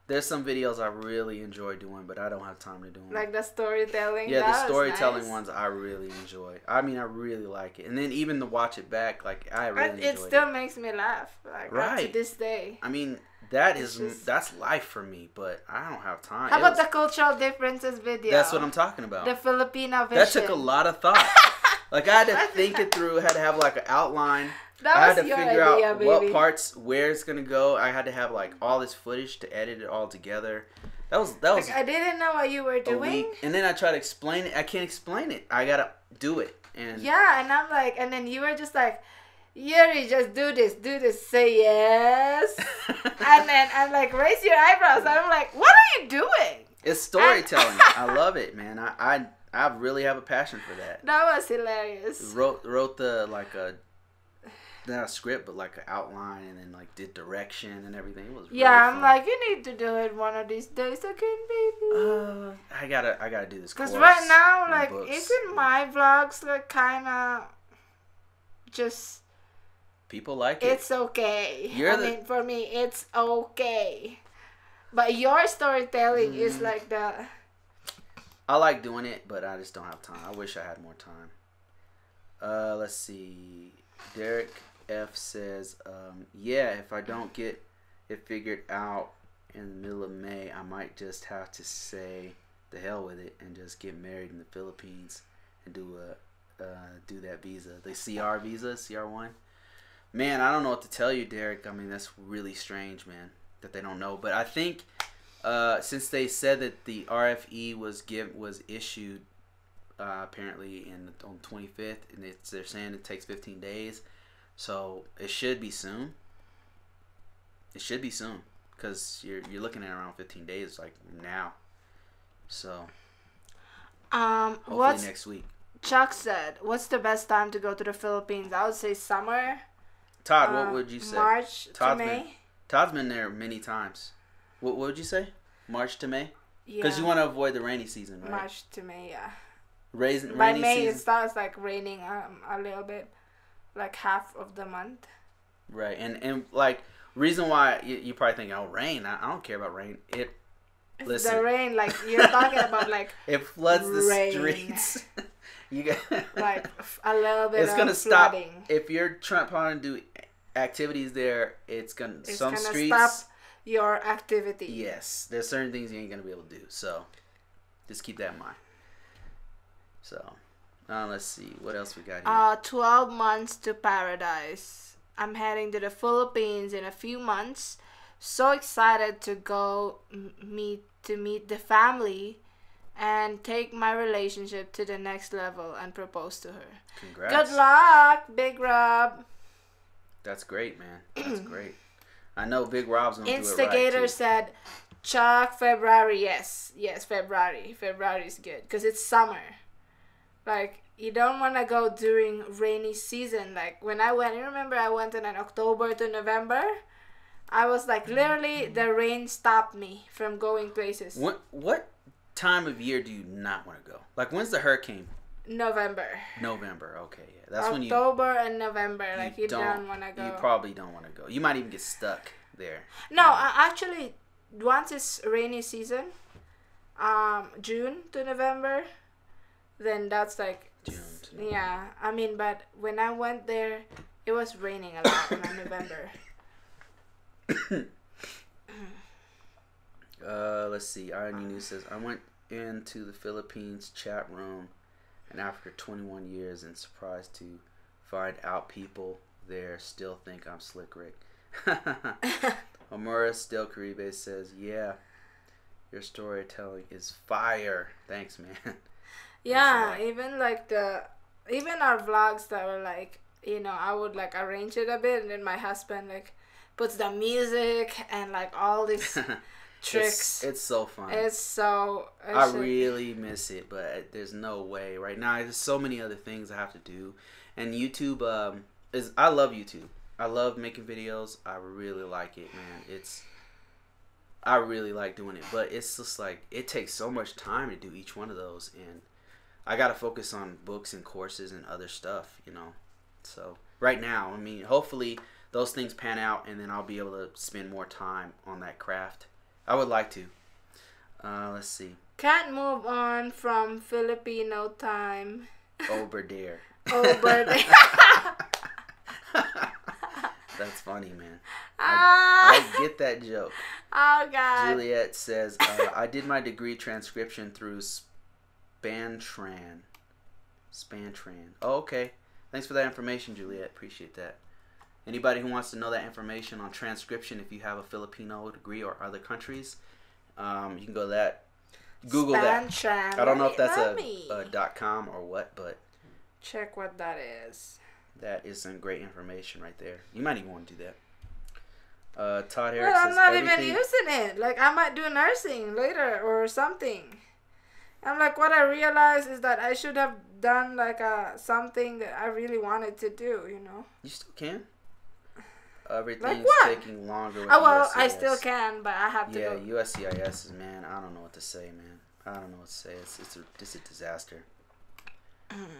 there's some videos I really enjoy doing, but I don't have time to do them. Like the storytelling. Yeah, the storytelling nice. ones I really enjoy. I mean, I really like it, and then even to watch it back, like I really enjoy it. It still makes me laugh, like up to this day. I mean, that's life for me, but I don't have time. How about the cultural differences video? That's what I'm talking about. The Filipino vision. That took a lot of thought. Like I had to think it through. Had to have like an outline. I had to figure out what parts, where it's gonna go. I had to have like all this footage to edit it all together. That was. Like, I didn't know what you were doing. And then I try to explain it. I can't explain it. I gotta do it. And yeah, and I'm like, and then you were just like, "Yuri, just do this, say yes." And then I'm like, raise your eyebrows. And I'm like, what are you doing? It's storytelling. I love it, man. I really have a passion for that. That was hilarious. Wrote the like not a script, but like an outline, and then like did direction and everything. It was really I'm fun. like, you need to do it one of these days again, baby. I gotta do this. Because right now, like, isn't my vlogs like kind of just people like it? It's okay. mean, for me, it's okay. But your storytelling is like the. I like doing it, but I just don't have time. I wish I had more time. Let's see. Derek F says, yeah, if I don't get it figured out in the middle of May, I might just have to say the hell with it and just get married in the Philippines and do that visa, the CR visa, CR1. Man, I don't know what to tell you, Derek. I mean, that's really strange, man, that they don't know. But I think since they said that the RFE was issued apparently on 25th, and they're saying it takes 15 days, so it should be soon. It should be soon, because you're looking at around 15 days, like now. So hopefully next week. Chuck said, "What's the best time to go to the Philippines?" I would say summer. Todd, what would you say? March to May. Todd's been there many times. What would you say? March to May? Yeah. Because you want to avoid the rainy season, right? March to May, yeah. By May season? It starts like raining a little bit, like half of the month. Right, and like reason why you probably think, oh, rain. I don't care about rain. It's the rain, like you're talking about, like it floods the streets. You got like a little bit. It's gonna flooding. stop if you're trying to do activities there. It's gonna streets stop your activity. Yes, there's certain things you ain't gonna be able to do. So just keep that in mind. So let's see what else we got here. 12 months to paradise. I'm heading to the Philippines in a few months. So excited to go meet the family and take my relationship to the next level and propose to her. Congrats. Good luck, Big Rob. That's great, man. That's great. I know Big Rob's gonna do it right. Instigator said, Chuck, February. Yes, February. February is good because it's summer. Like, you don't want to go during rainy season. Like, when I went, you remember I went in October to November? I was like, literally, the rain stopped me from going places. What time of year do you not want to go? Like, when's the hurricane? November. November, okay, yeah. That's when October and November, like you don't want to go. You probably don't want to go. You might even get stuck there. No, actually, once it's rainy season, June to November, then that's like June to November. Yeah. I mean, but when I went there, it was raining a lot in November. Let's see. Iron News says, I went into the Philippines chat room, and after 21 years, and surprised to find out people there still think I'm Slick Rick. Omura Still Caribe says, yeah, your storytelling is fire. Thanks, man. Yeah, even like even our vlogs that were like, you know, I would like arrange it a bit, and then my husband like puts the music and like all these tricks. It's so fun. I really miss it, but there's no way right now. There's so many other things I have to do, and YouTube I love YouTube. I love making videos. I really like it, man. I really like doing it, but it's just like it takes so much time to do each one of those, and I gotta focus on books and courses and other stuff, you know. So right now, I mean, hopefully those things pan out, and then I'll be able to spend more time on that craft. I would like to. Let's see. Can't move on from Filipino time. Over there. Over there. That's funny, man. I get that joke. Oh, God. Juliet says, I did my degree transcription through Spantran. Oh, okay. Thanks for that information, Juliet. Appreciate that. Anybody who wants to know that information on transcription, if you have a Filipino degree or other countries, you can go to that. Google Spantran. that. I don't know if that's a .com or what, but check what that is. That is some great information right there. You might even want to do that. Todd Harris Well, says, I'm not even using it. Like, I might do nursing later or something. I'm like, what I realized is that I should have done like something that I really wanted to do, you know. You still can. Everything's like taking longer with Oh, well, USCIS. I still can, but I have to go. Yeah, USCIS is, man, I don't know what to say, man. I don't know what to say. It's a disaster.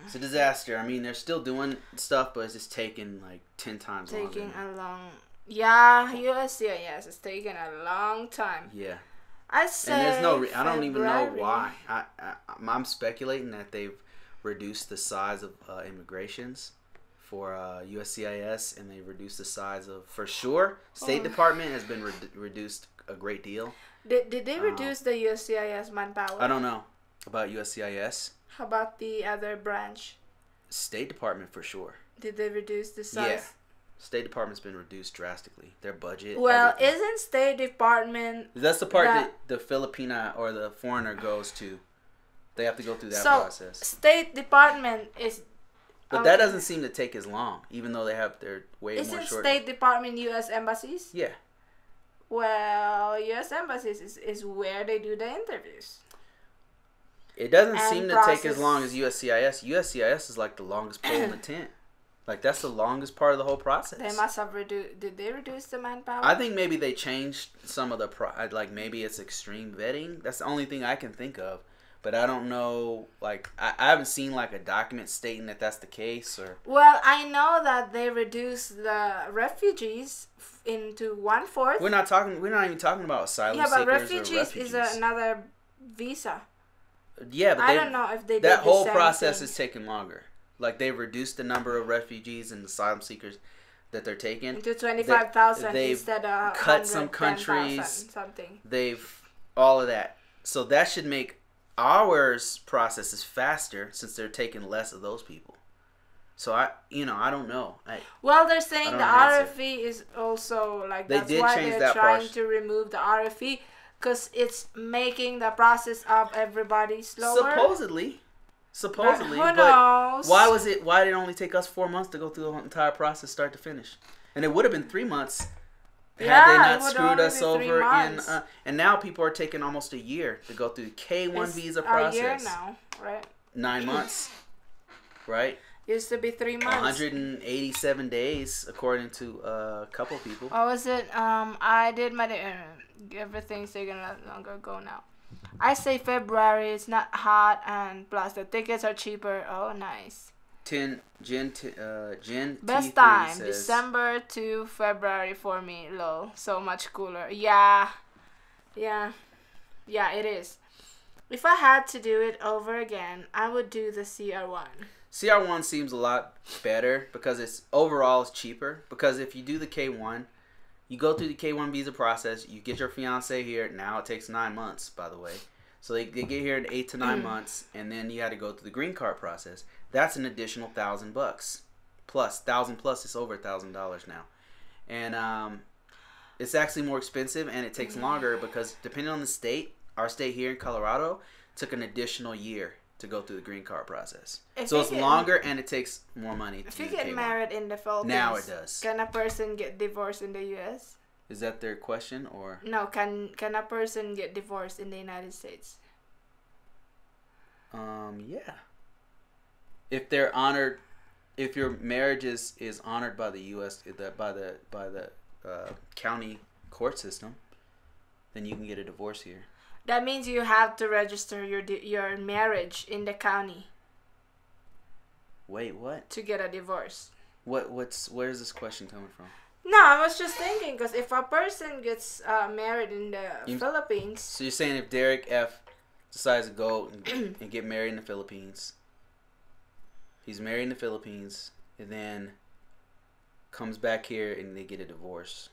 It's a disaster. I mean, they're still doing stuff, but it's just taking like 10 times longer. Taking a long... Yeah, USCIS is taking a long time. Yeah. I say And there's no... I don't even know February. why. I'm speculating that they've reduced the size of immigrations for USCIS, and they've reduced the size of... For sure, State Department has been reduced a great deal. Did they reduce the USCIS manpower? I don't know about USCIS. How about the other branch? State Department for sure. Did they reduce the size? Yeah. State Department's been reduced drastically. Their budget. Well, everything. isn't State Department... That's the part that the Filipina or the foreigner goes to. They have to go through that process. State Department is... But that doesn't seem to take as long, even though they're way more Isn't short. State Department U.S. embassies? Yeah. Well, U.S. embassies is where they do the interviews. It doesn't seem to take as long as USCIS. USCIS is like the longest pole in the tent. Like, that's the longest part of the whole process. They must have reduced... Did they reduce the manpower? I think maybe they changed some of the... like, maybe it's extreme vetting. That's the only thing I can think of. But I don't know... Like, I haven't seen, like, a document stating that that's the case, or... Well, I know that they reduced the refugees into 1/4. We're not even talking about asylum seekers or refugees. Is another visa. Yeah, but I don't know if they did that whole the same process thing. is taking longer. Like, they've reduced the number of refugees and asylum seekers that they're taking to 25,000 they've instead of cut some countries. Something. They've all of that. So that should make ours processes faster, since they're taking less of those people. So I don't know. Well, they're saying the know the answer. RFE is also like They that's did why change they're that trying part. to remove the RFE because it's making the process of everybody slower. Supposedly, But who but knows? why did it only take us 4 months to go through the entire process, start to finish? And it would have been 3 months had Yeah, they it not would screwed only us be 3 over. months. And now people are taking almost a year to go through the K1 It's visa process. a year now, right? 9 months, right? Used to be 3 months. 187 days, according to a couple people. Oh, was it? I did my everything's taking a lot longer ago now. I say February. It's not hot, and plus the tickets are cheaper. Oh, nice. Jen Best T3 time says, December to February for me. Lol, so much cooler. Yeah, it is. If I had to do it over again, I would do the CR1. CR1 seems a lot better because it's overall it's cheaper. Because if you do the K1, you go through the K1 visa process, you get your fiance here. Now it takes 9 months, by the way. So they get here in 8 to 9 months, and then you had to go through the green card process. That's an additional $1,000 plus $1,000 plus. It's over $1,000 now, and it's actually more expensive and it takes longer because depending on the state, our state here in Colorado took an additional year to go through the green card process. So it's longer and it takes more money. If you get married in the Philippines, now it does. Can a person get divorced in the U.S.? Is that their question or no? Can a person get divorced in the United States? Yeah. If they're honored, if your marriage is honored by the U.S. by the county court system, then you can get a divorce here. That means you have to register your marriage in the county. Wait, what? To get a divorce. Where's this question coming from? No, I was just thinking because if a person gets married in the Philippines. So you're saying if Derek F decides to go and get married in the Philippines, he's married in the Philippines, and then comes back here and they get a divorce.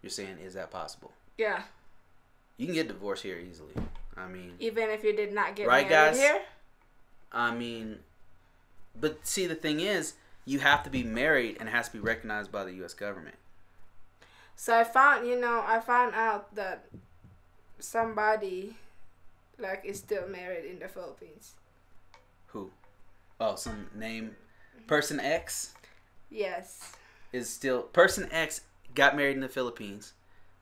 You're saying, is that possible? Yeah. You can get divorced here easily. I mean, even if you did not get right, married guys? here? I mean, but see, the thing is, you have to be married and it has to be recognized by the U.S. government. So I found out that somebody is still married in the Philippines. Who? Oh, some name. Person X? Yes. Is still... Person X got married in the Philippines.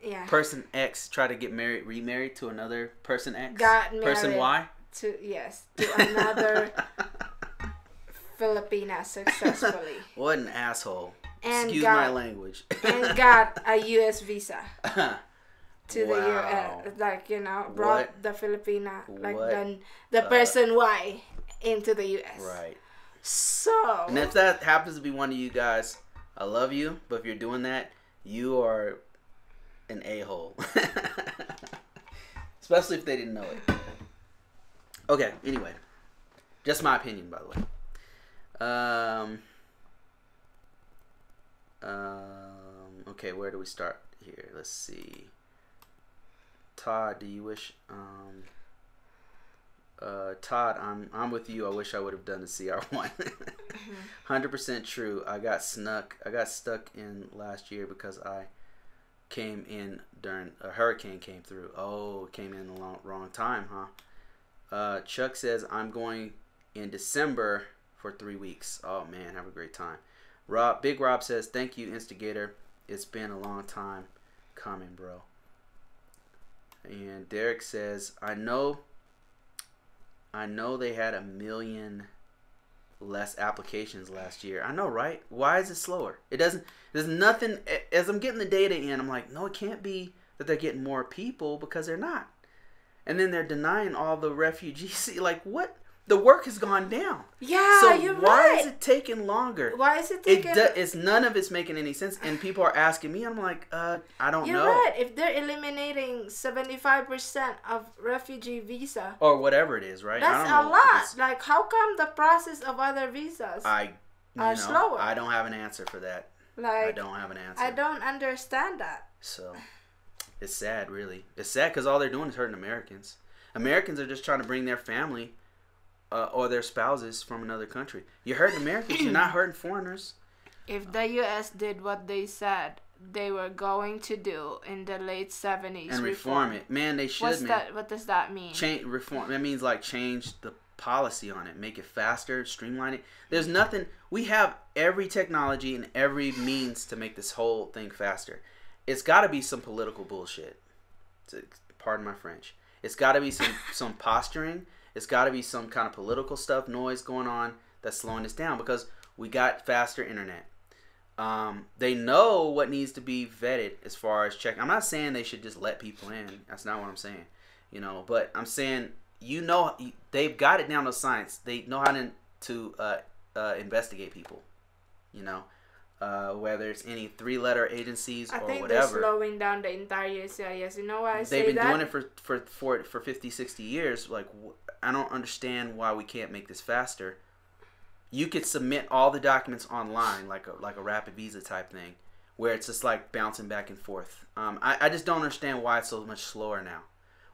Yeah. Person X tried to get remarried to another person X. Got married. Person Y? To another Filipina successfully. What an asshole. And excuse my language. And got a U.S. visa. To wow. the U.S. Brought the Filipina, the person Y into the U.S. Right. So. And if that happens to be one of you guys, I love you, but if you're doing that, you are an a-hole. Especially if they didn't know it. Okay, anyway. Just my opinion, by the way. Okay, where do we start here? Let's see. Todd, do you wish Todd, I'm with you. I wish I would have done the CR1. 100% true. I got stuck in last year because I came in during a hurricane came through. Oh, it came in the wrong time, huh? Chuck says I'm going in December for 3 weeks. Oh man, have a great time. Big Rob says thank you, Instigator. It's been a long time coming, bro. And Derek says I know they had 1 million less applications last year. I know, right? Why is it slower? There's nothing. As I'm getting the data in, I'm like, no, it can't be that they're getting more people because they're not. And then they're denying all the refugees. Like, what? The work has gone down. Yeah, so you're right. Why is it taking longer? Why is it taking? It's none of it's making any sense. And people are asking me. I'm like, I don't know. You're right. If they're eliminating 75% of refugee visa or whatever it is, right? That's a lot. Like, how come the process of other visas are slower? I don't have an answer for that. I don't have an answer. I don't understand that. So, it's sad, really. It's sad because all they're doing is hurting Americans. Americans are just trying to bring their family or their spouses from another country. You're hurting Americans. You're not hurting foreigners. If the U.S. did what they said they were going to do in the late 70s. And reform it. Man, they should, What does that mean? Reform. That means, change the policy on it. Make it faster. Streamline it. There's nothing. We have every technology and every means to make this whole thing faster. It's got to be some political bullshit. Pardon my French. It's got to be some posturing. It's got to be some kind of political stuff, noise going on that's slowing this down. Because We got faster internet. They know what needs to be vetted as far as checking. I'm not saying they should just let people in. That's not what I'm saying. You know, but I'm saying, you know, they've got it down to science. They know how to investigate people. You know, whether it's any 3-letter agencies or whatever. I think they're slowing down the entire USCIS. You know why I say that? They've been doing it for 50, 60 years. Like, I don't understand why we can't make this faster. You could submit all the documents online, like a rapid visa type thing, where it's just like bouncing back and forth. I just don't understand why it's so much slower now.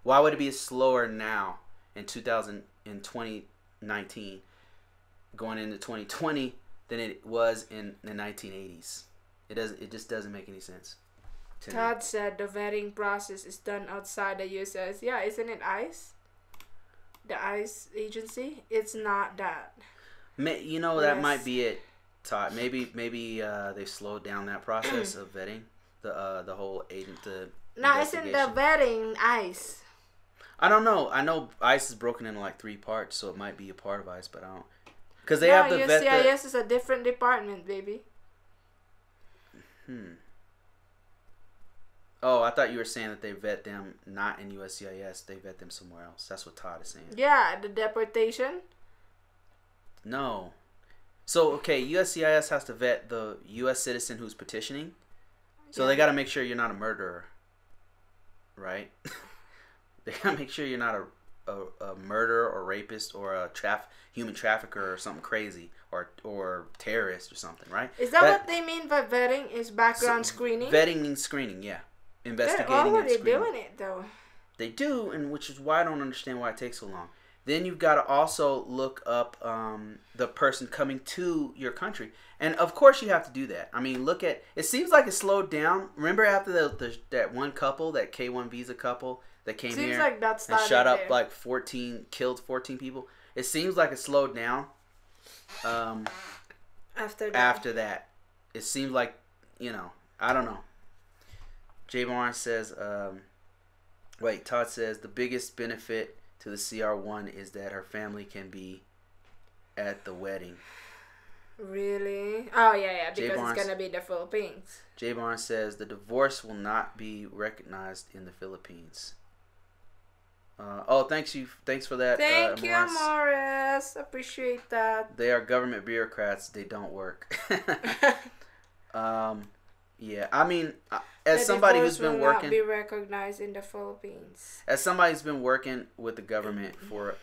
Why would it be slower now in 2019, going into 2020, than it was in the 1980s? It just doesn't make any sense. Todd said the vetting process is done outside the U.S. Yeah, isn't it ICE? The ICE agency? It's not that. You know, that might be it, Todd. Maybe they've slowed down that process of vetting the whole agent. No, isn't the vetting ICE? I don't know. I know ICE is broken into like 3 parts, so it might be a part of ICE, but I don't. Because they have to vet the... USCIS is a different department, baby. Oh, I thought you were saying that they vet them not in USCIS. They vet them somewhere else. That's what Todd is saying. Yeah, the deportation. No. So, okay, USCIS has to vet the U.S. citizen who's petitioning. So they got to make sure you're not a murderer. Right? They got to make sure you're not a murderer or rapist or a human trafficker or something crazy or terrorist or something, right? Is that what they mean by vetting? Is background screening? Vetting means screening, yeah. Investigating They're already and screening. doing it, though. They do, and which is why I don't understand why it takes so long. Then you've got to also look up the person coming to your country. And, of course, you have to do that. I mean, look at... It seems like it slowed down. Remember after that one couple, that K-1 visa couple that came here like that and shot up like killed 14 people? It seems like it slowed down after that. It seems like, you know, I don't know. Jay Barnes says... Todd says the biggest benefit to the CR1 is that her family can be at the wedding. Really? Oh, yeah, because it's going to be the Philippines. Jay Barnes says the divorce will not be recognized in the Philippines. Thanks for that. Thank you, Morris. Appreciate that. They are government bureaucrats. They don't work. Yeah, I mean, as somebody who's been working, not be recognized in the Philippines. As somebody who's been working with the government for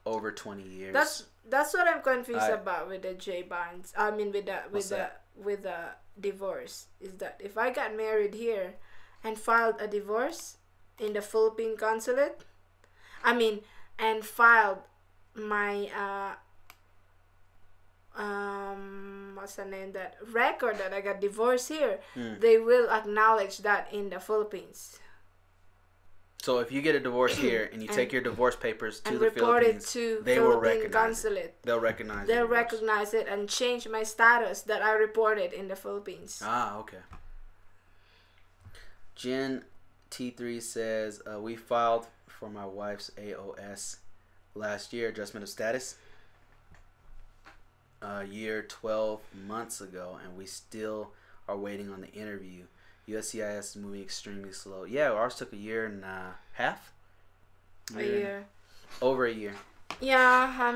over 20 years. That's what I'm confused about with the J bonds. I mean, with the divorce, is that if I got married here and filed a divorce in the Philippine consulate, and filed my what's the name, that record that I got divorced here, they will acknowledge that in the Philippines. So if you get a divorce here and you take your divorce papers to the report Philippines, it to they Philippine will recognize consulate. it. They'll recognize it. They'll recognize it and change my status that I reported in the Philippines. Ah, okay. Jen T3 says, we filed for my wife's AOS last year, adjustment of status, a year 12 months ago, and we still are waiting on the interview. USCIS is moving extremely slow. Yeah, ours took a year and a half. A year. Over a year. Yeah, I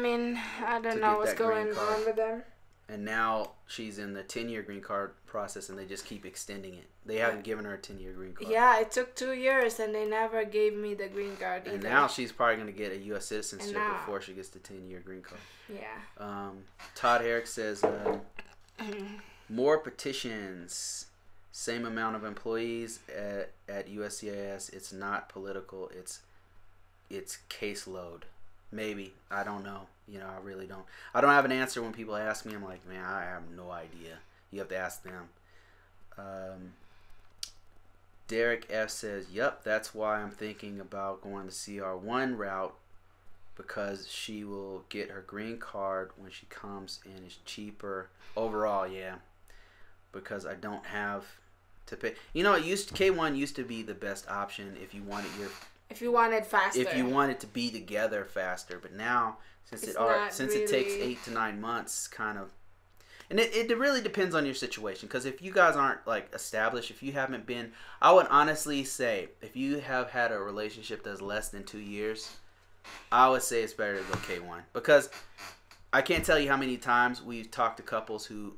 don't know what's going on with them. And now she's in the 10-year green card process, and they just keep extending it. They haven't given her a 10-year green card. Yeah, it took 2 years, and they never gave me the green card either. And now she's probably going to get a U.S. citizenship before she gets the 10-year green card. Yeah. Todd Herrick says, more petitions, same amount of employees at USCIS. It's not political. It's caseload. Maybe. I don't know. I really don't. I don't have an answer when people ask me. I'm like, man, I have no idea. You have to ask them. Derek F says, yep, that's why I'm thinking about going the CR1 route, because she will get her green card when she comes and it's cheaper overall. Yeah, because I don't have to pay. K1 used to be the best option if you wanted faster. If you wanted to be together faster, but now since it takes 8 to 9 months, kind of And it really depends on your situation. Because if you guys aren't like established, if you haven't been, I would honestly say if you have had a relationship that's less than 2 years, I would say it's better to go K1. Because I can't tell you how many times we've talked to couples who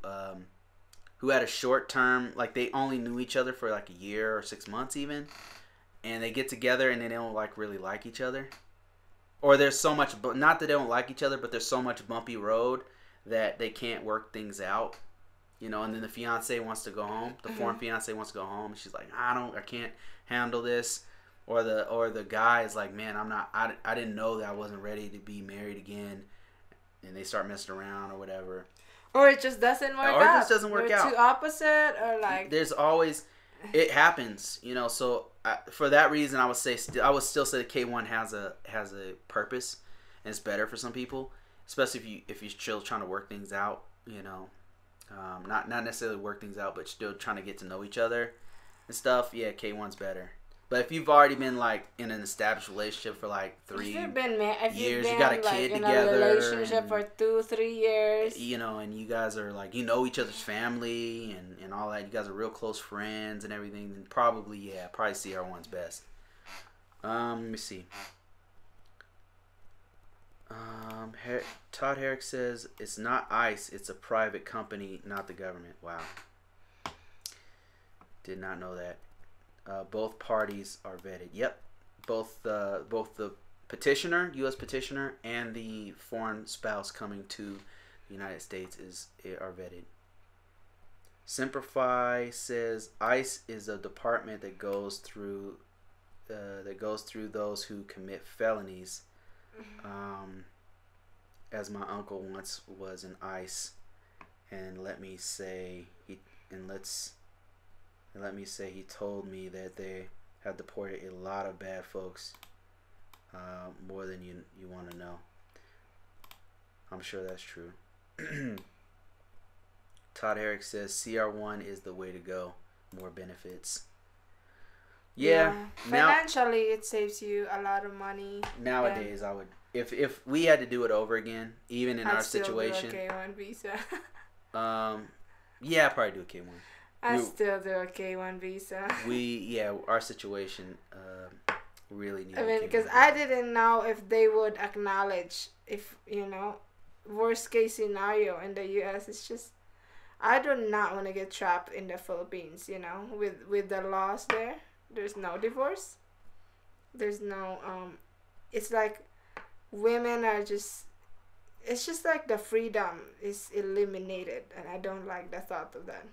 had a short term, like they only knew each other for like a year or 6 months even, and they get together and they don't like really like each other, or there's so much, not that they don't like each other, but there's so much bumpy road that they can't work things out, you know. And then the fiance wants to go home, the foreign fiance wants to go home, and she's like, I can't handle this, or the guy is like, man, I didn't know that I wasn't ready to be married again, and they start messing around or whatever. Or it just doesn't work out. Or it just doesn't work out. Too opposite, or like. There's always, it happens, you know. So for that reason, I would still say that K1 has a purpose, and it's better for some people, especially if you're still trying to work things out, you know. Not necessarily work things out, but still trying to get to know each other and stuff. Yeah, K1's better. But if you've already been like in an established relationship for like 3 years, you got a kid together, in a relationship for 2-3 years, you know, and you guys are like, you know each other's family and all that, you guys are real close friends and everything, then probably CR1's best. Let me see. Todd Herrick says it's not ICE, it's a private company, not the government. Wow, did not know that. Both parties are vetted. Yep, both the petitioner, U.S. petitioner, and the foreign spouse coming to the United States are vetted. Simplify says ICE is a department that goes through those who commit felonies. As my uncle once was in ICE, and let me say he told me that they have deported a lot of bad folks, more than you want to know. I'm sure that's true. Todd Herrick says CR1 is the way to go. More benefits. Yeah. Financially, it saves you a lot of money. Nowadays, I would, if we had to do it over again, even in our situation. I'd still do a K1 visa. Yeah, I'd probably do a K1. I still do a K1 visa. Our situation really needed. I mean, because I didn't know if they would acknowledge, if, you know, worst case scenario in the U.S. It's just, I do not want to get trapped in the Philippines, you know, with the laws there. There's no divorce. There's no, it's like women are just, it's just like the freedom is eliminated, and I don't like the thought of that.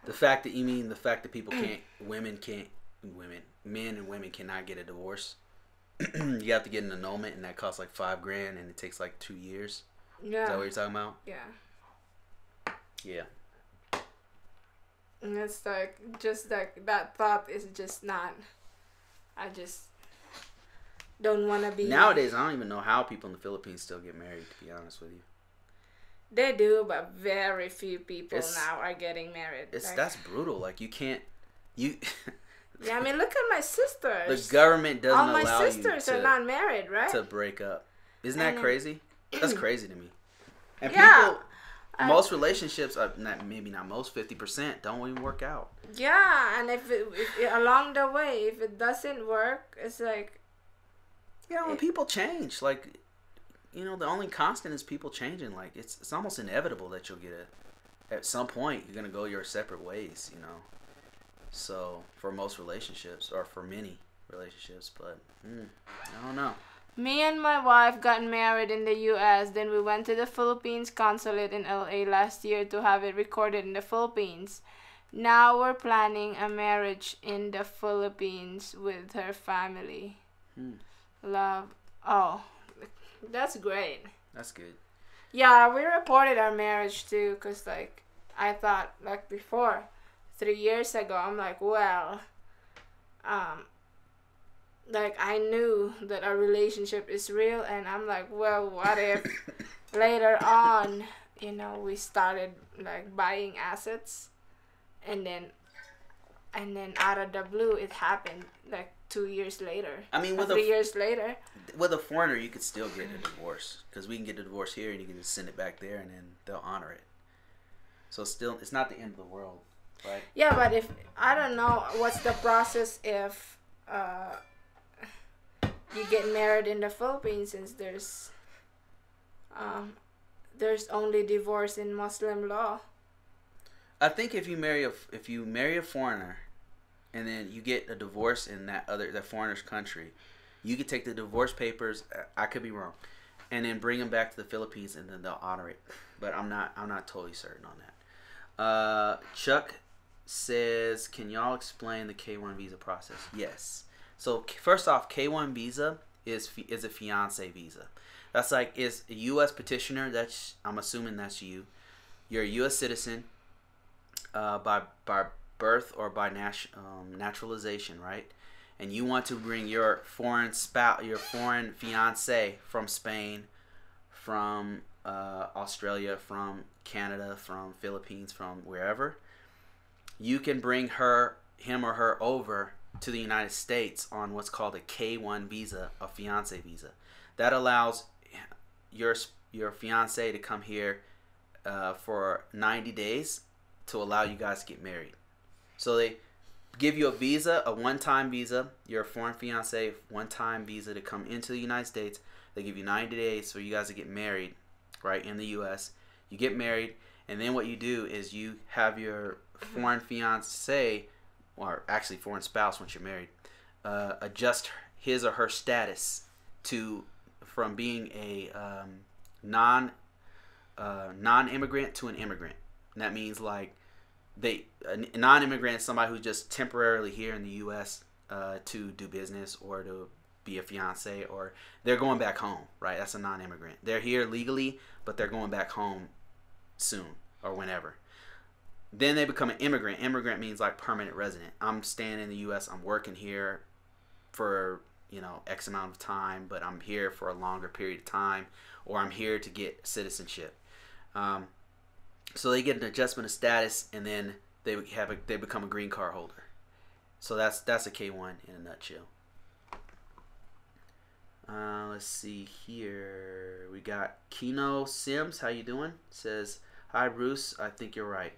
The fact that people can't, men and women cannot get a divorce. You have to get an annulment, and that costs like $5,000, and it takes like 2 years. Yeah. Is that what you're talking about? Yeah. Yeah. And it's like, just like, that thought is just not, I just don't want to be. Nowadays, I don't even know how people in the Philippines still get married, to be honest with you. They do, but very few people now are getting married. That's brutal. Like, you can't, yeah, I mean, look at my sisters. The government doesn't allow you. All my sisters are not married, right? To break up. Isn't that crazy? That's crazy to me. And yeah. Most relationships, maybe not most, 50% don't even work out. Yeah, and if along the way, if it doesn't work, it's like... Yeah, when people change, like, you know, the only constant is people changing. Like, it's almost inevitable that you'll get at some point, you're going to go your separate ways, you know. So, for most relationships, or for many relationships, but, I don't know. Me and my wife got married in the U.S. Then we went to the Philippines consulate in L.A. last year to have it recorded in the Philippines. Now we're planning a marriage in the Philippines with her family. Love. Oh, that's great. That's good. Yeah, we reported our marriage too, because, like, I thought, like, before, 3 years ago, I'm like, well, like, I knew that our relationship is real, and I'm like, well, what if later on, you know, we started, like, buying assets, and then out of the blue, it happened, like, 2 years later. I mean, 3 years later. With a foreigner, you could still get a divorce, because we can get a divorce here, and you can just send it back there, and then they'll honor it. So still, it's not the end of the world, right? Yeah, but if I don't know what's the process if you get married in the Philippines, since there's only divorce in Muslim law. I think if you marry a foreigner, and then you get a divorce in that foreigner's country, you could take the divorce papers. I could be wrong, and then bring them back to the Philippines, and then they'll honor it. But I'm not totally certain on that. Chuck says, "Can y'all explain the K1 visa process?" Yes. So first off, K1 visa is a fiance visa. That's like is a U.S. petitioner. I'm assuming that's you. You're a U.S. citizen. By birth or by naturalization, right? And you want to bring your foreign fiance from Spain, from Australia, from Canada, from Philippines, from wherever. You can bring him or her over to the United States on what's called a K1 visa, a fiance visa. That allows your fiance to come here for 90 days to allow you guys to get married. So they give you a visa, a one-time visa, your foreign fiance, one-time visa to come into the United States. They give you 90 days for you guys to get married, right, in the U.S. You get married, and then what you do is you have your foreign fiance, or actually foreign spouse once you're married, adjust his or her status from being a non-immigrant to an immigrant. And that means like a non-immigrant is somebody who's just temporarily here in the U.S. To do business or to be a fiance, or they're going back home, right? That's a non-immigrant. They're here legally, but they're going back home soon or whenever. Then they become an immigrant. Immigrant means like permanent resident. I'm staying in the U.S. I'm working here for X amount of time, but I'm here for a longer period of time, or I'm here to get citizenship. So they get an adjustment of status, and then they become a green card holder. So that's a K1 in a nutshell. Let's see here. We got Kino Sims. How you doing? Says, "Hi Bruce. I think you're right.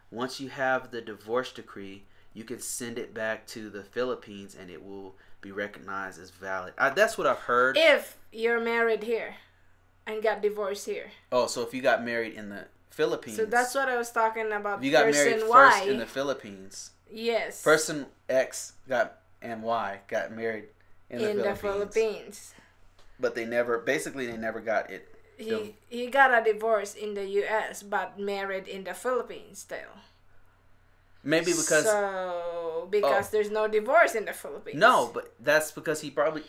Once you have the divorce decree, you can send it back to the Philippines, and it will be recognized as valid." That's what I've heard. If you're married here and got divorced here. Oh, so if you got married in the Philippines. So that's what I was talking about. If you got married first in the Philippines. Yes. Person X and Y got married in the Philippines. But they never got it. He got a divorce in the U.S. but married in the Philippines still. Maybe because there's no divorce in the Philippines. No, but that's because he probably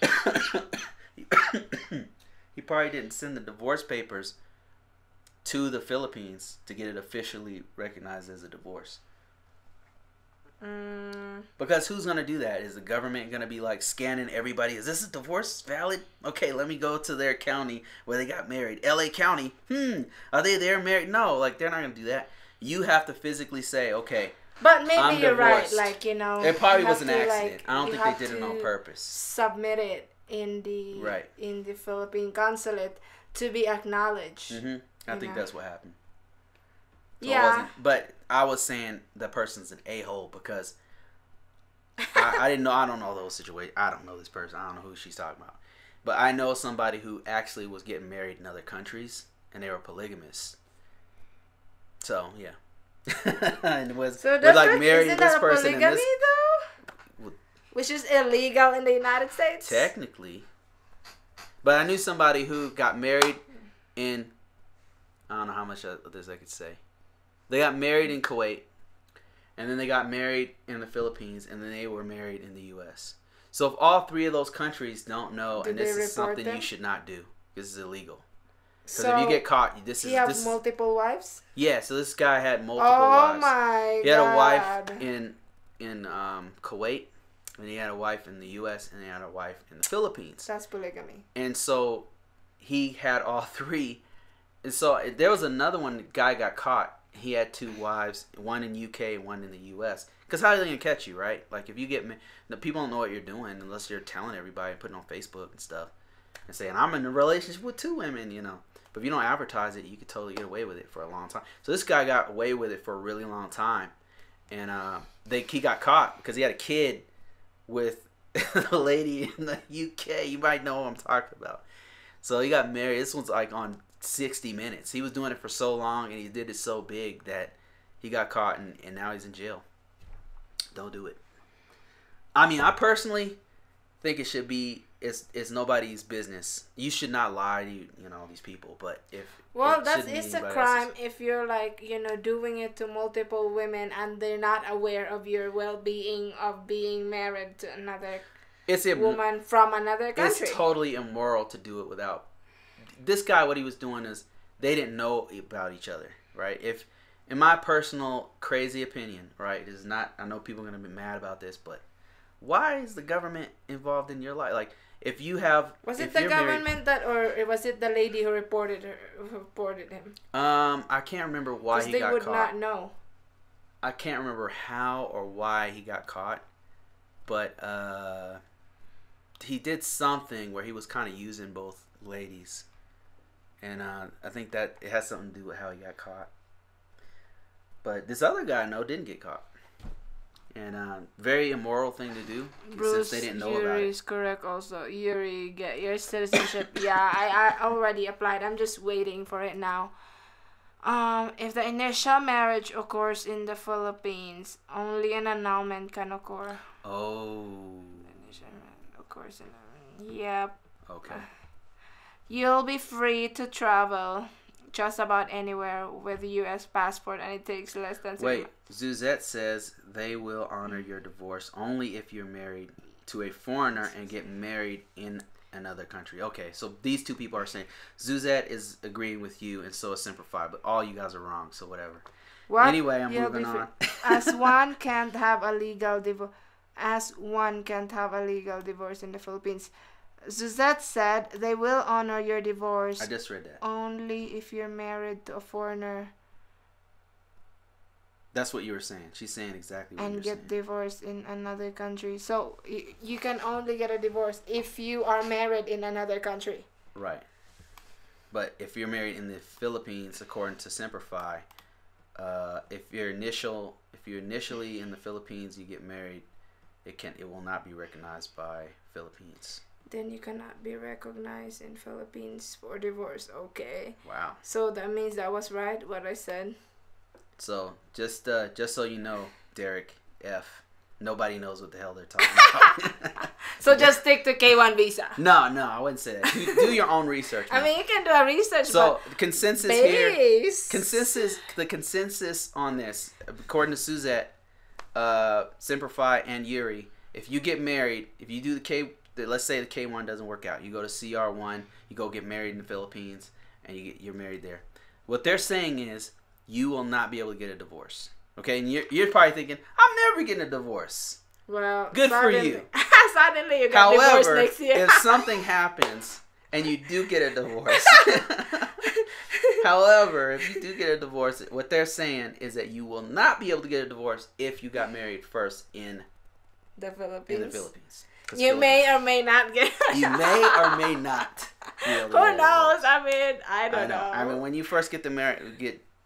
he probably didn't send the divorce papers to the Philippines to get it officially recognized as a divorce. Because who's gonna do that? Is the government gonna be like scanning everybody? Is this a divorce valid? Okay, let me go to their county where they got married. L.A. County. Are they there married? No, like they're not gonna do that. You have to physically say, okay. But maybe you're right. Like it probably was an accident. I don't think they did it on purpose. Submit it in the Philippine consulate to be acknowledged. I think that's what happened. So but I was saying the person's an a-hole because I didn't know. I don't know those situations. I don't know this person. I don't know who she's talking about. But I know somebody who actually was getting married in other countries and they were polygamists. So yeah. And was like married this person in this. Though? Which is illegal in the United States. Technically. But I knew somebody who got married in. I don't know how much of this I could say. They got married in Kuwait, and then they got married in the Philippines, and then they were married in the U.S. So if all three of those countries don't know, and this is something you should not do, this is illegal. Because if you get caught, he has multiple wives? Yeah, so this guy had multiple wives. Oh my God. He had a wife in Kuwait, and he had a wife in the U.S., and he had a wife in the Philippines. That's polygamy. And so he had all three. And so there was another one, the guy got caught. He had two wives, one in UK and one in the US. Because how are they going to catch you, right? Like if you get... The people don't know what you're doing unless you're telling everybody and putting on Facebook and stuff. and saying, I'm in a relationship with 2 women, you know. But if you don't advertise it, you could totally get away with it for a long time. So this guy got away with it for a really long time. And he got caught because he had a kid with a lady in the UK. You might know what I'm talking about. So he got married. This one's like on 60 Minutes. He was doing it for so long and he did it so big that he got caught and now he's in jail. Don't do it. I mean, I personally think it should be it's nobody's business. You should not lie to you know these people. But if it's a crime if you're like doing it to multiple women and they're not aware of your well-being of being married to another woman from another country. It's totally immoral to do it without. This guy, what he was doing is they didn't know about each other, right? If in my personal crazy opinion, right, is not. I know people are gonna be mad about this, but why is the government involved in your life? Like, if you have, was it the government or was it the lady who reported him? I can't remember why he got caught. Because they would not know. I can't remember how or why he got caught, but he did something where he was kind of using both ladies, and I think that it has something to do with how he got caught. But this other guy, didn't get caught. And very immoral thing to do Bruce, since they didn't know about Yuri it. is correct also. Yuri, get your citizenship. Yeah, I already applied. I'm just waiting for it now. If the initial marriage occurs in the Philippines, only an annulment can occur. Oh. Occurs in yep. Okay. You'll be free to travel just about anywhere with a U.S. passport, and it takes less than 6 months. Wait, Suzette says they will honor your divorce only if you're married to a foreigner and get married in another country. Okay, so these 2 people are saying Suzette is agreeing with you, and so is Simplify, but all you guys are wrong. So whatever. What? Anyway, I'm moving on. As one can't have a legal divorce in the Philippines. Suzette said they will honor your divorce. I just read that. Only if you're married to a foreigner. That's what you were saying. She's saying exactly what you were saying. And get divorced in another country. So you can only get a divorce if you are married in another country. Right. But if you're married in the Philippines, according to Simplify, if you're initially in the Philippines, you get married, it will not be recognized by Philippines. Then you cannot be recognized in Philippines for divorce. Okay. Wow. So that means that was right what I said. So just so you know, Derek F. Nobody knows what the hell they're talking about. So just stick to K1 visa. No, I wouldn't say that. Do your own research. Man. I mean, you can do a research. So consensus here. The consensus on this, according to Suzette, Simplify, and Yuri, if you get married, if you do let's say the K1 doesn't work out, you go to CR1, you go get married in the Philippines, and you're married there. What they're saying is you will not be able to get a divorce. Okay, and you're probably thinking, I'm never getting a divorce. Well, good for you. Suddenly you get divorced next year. If something happens and you do get a divorce, however, if you do get a divorce, what they're saying is that you will not be able to get a divorce if you got married first in the Philippines. You may or may not get. You may or may not. Who knows? I mean, I don't know. I mean, when you first get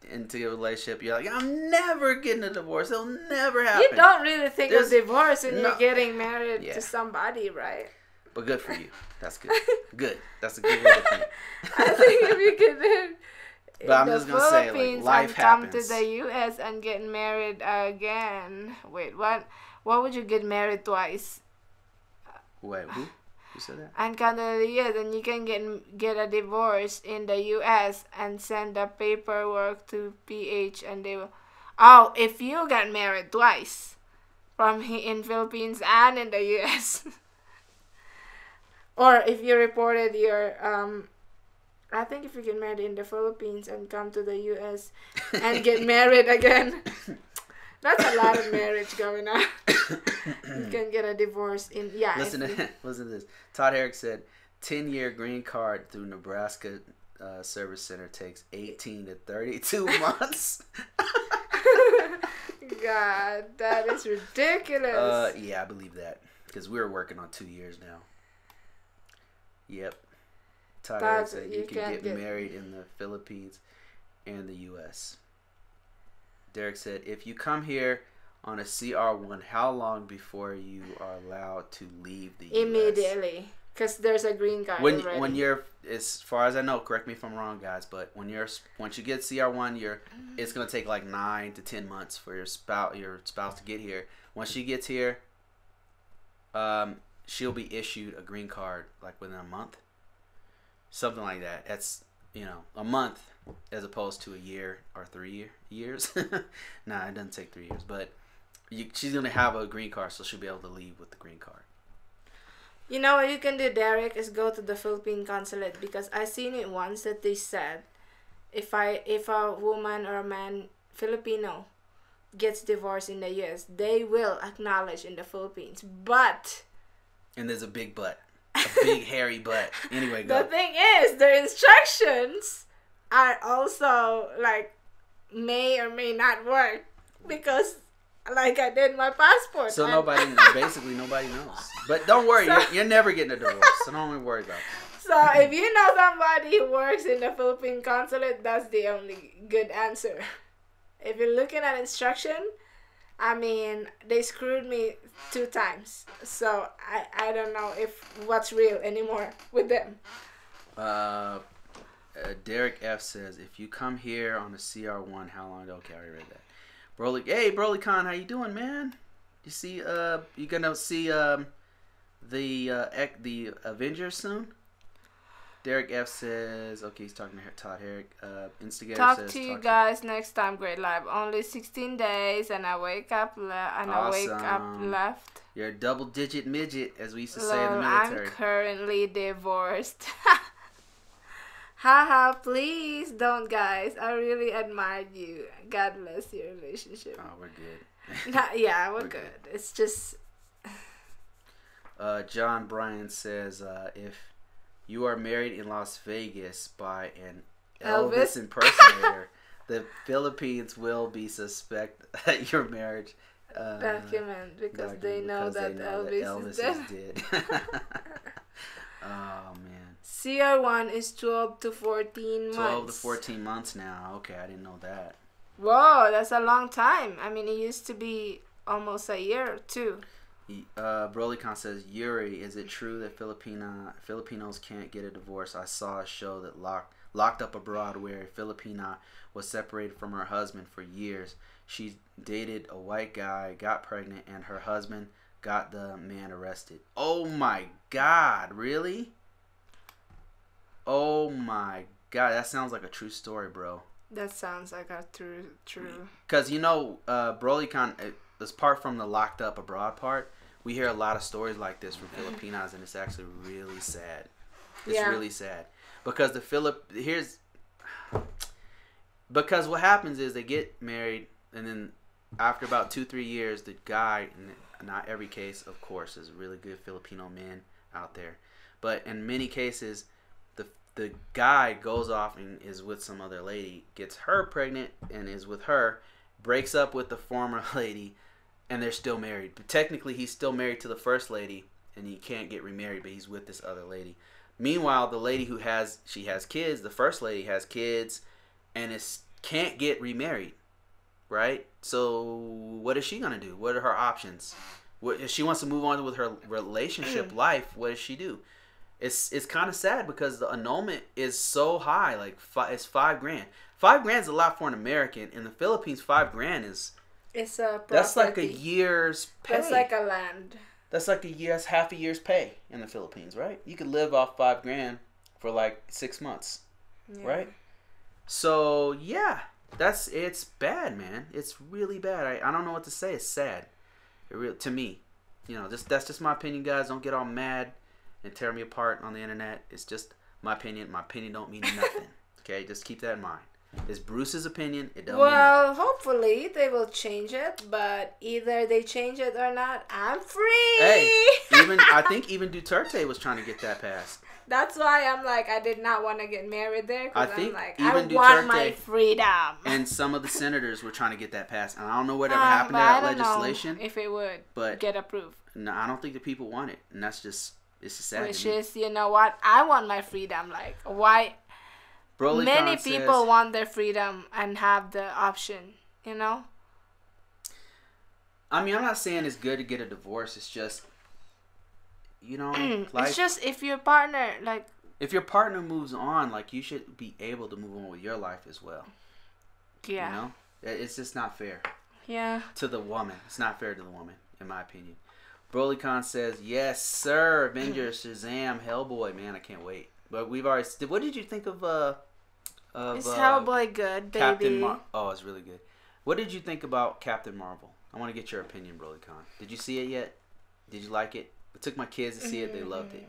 into a relationship, you're like, I'm never getting a divorce. It'll never happen. You don't really think of divorce when you're getting married to somebody, right? But good for you. That's good. Good. That's a good way to think. I think if you get but I'm just gonna say, like, life happens. Come to the U.S. and get married again. Wait, what? Why would you get married twice? Wait, who? Who said that? And come to the U.S. and you can get a divorce in the U.S. and send the paperwork to PH and they will. Oh, if you got married twice, in Philippines and in the U.S. Or if you reported your I think if you get married in the Philippines and come to the U.S. and get married again. That's a lot of marriage going on. You can get a divorce in Listen to this. Todd Herrick said, 10-year green card through Nebraska Service Center takes 18 to 32 months. God, that is ridiculous. Yeah, I believe that because we're working on 2 years now. Yep. Todd Eric said you can get married in the Philippines and the U.S. Derek said, if you come here on a CR1, how long before you are allowed to leave the U.S.? Immediately. Because there's a green card already. When you're, as far as I know, correct me if I'm wrong, guys, but once you get CR1, it's gonna take like 9 to 10 months for your spouse to get here. Once she gets here, she'll be issued a green card like within a month, something like that. That's a month as opposed to a year or 3 years. Nah, it doesn't take 3 years, but she's gonna have a green card, so she'll be able to leave with the green card. You know what you can do, Derek, is go to the Philippine consulate, because I seen it once that they said if a woman or a man Filipino gets divorced in the US, they will acknowledge in the Philippines. And there's a big butt. A big hairy butt. Anyway, go. The thing is, the instructions are also like may or may not work, because like I did my passport. So basically nobody knows. But don't worry, you're never getting a divorce. So don't even worry about that. So if you know somebody who works in the Philippine consulate, that's the only good answer. If you're looking at instruction, I mean, they screwed me 2 times. So I don't know what's real anymore with them. Derek F says, if you come here on a CR1, how long? Okay, I already read that. Broly, hey BrolyCon, how you doing, man? You see, you gonna see the Avengers soon? Derek F says, okay, he's talking to Todd Herrick. Instigator talk says, to you guys next time. Great live. Only 16 days, and I wake up left. You're a double-digit midget, as we used to say in the military. I'm currently divorced. Haha, please don't, guys. I really admired you. God bless your relationship. Oh, we're good. Yeah, we're good. It's just... John Bryan says, if you are married in Las Vegas by an Elvis impersonator, the Philippines will be suspect your marriage document, because they know that Elvis is dead. Oh, man. CR1 is 12 to 14 months. 12 to 14 months now. Okay, I didn't know that. Whoa, that's a long time. I mean, it used to be almost a year or 2. BrolyCon says, Yuri, is it true that Filipinos can't get a divorce? I saw a show that locked up abroad where a Filipina was separated from her husband for years. She dated a white guy, got pregnant, and her husband got the man arrested. Oh my God, really? Oh my God, that sounds like a true story, bro. That sounds like a true. Because BrolyCon, apart from the locked up abroad part, we hear a lot of stories like this from Filipinas, and it's actually really sad. It's really sad because because what happens is they get married, and then after about 2-3 years, the guy, and not every case, of course, there's really good Filipino men out there, but in many cases, the guy goes off and is with some other lady, gets her pregnant, and is with her, breaks up with the former lady, and they're still married. But technically, he's still married to the first lady, and he can't get remarried, but he's with this other lady. Meanwhile, the lady she has kids, the first lady has kids, and can't get remarried, right? So what is she gonna do? What are her options? If she wants to move on with her relationship life, what does she do? It's kind of sad because the annulment is so high, like it's $5,000. $5,000 is a lot for an American. In the Philippines, $5,000 is. It's a property. That's like a year's pay. That's like a land. That's like half a year's pay in the Philippines, right? You could live off $5,000 for like 6 months, right? So yeah, it's bad, man. It's really bad. I don't know what to say. It's sad. To me, that's just my opinion, guys. Don't get all mad and tear me apart on the internet. It's just my opinion. My opinion don't mean nothing. Okay, just keep that in mind. It's Bruce's opinion. It don't mean nothing. Hopefully they will change it, but either they change it or not, I'm free. Hey, I think even Duterte was trying to get that passed. That's why I'm like, I did not want to get married there. I think I'm like, even I want my freedom. And some of the senators were trying to get that passed. And I don't know whatever happened to that legislation. If it would but get approved. No, I don't think the people want it. And that's just It's just sad. Which is, you know what? I want my freedom. Like, why? Broly Many Khan people says, want their freedom and have the option, you know? I mean, I'm not saying it's good to get a divorce. It's just, you know, life, it's just if your partner, like... if your partner moves on, like, you should be able to move on with your life as well. Yeah. You know? It's just not fair. Yeah. To the woman. It's not fair to the woman, in my opinion. Broly Khan says, yes, sir. Avengers, Shazam, Hellboy. Man, I can't wait. But we've already... What did you think of is Hellboy good, baby? Oh, it's really good. What did you think about Captain Marvel? I want to get your opinion, Broly Khan. Did you see it yet? Did you like it? I took my kids to see it. They loved it.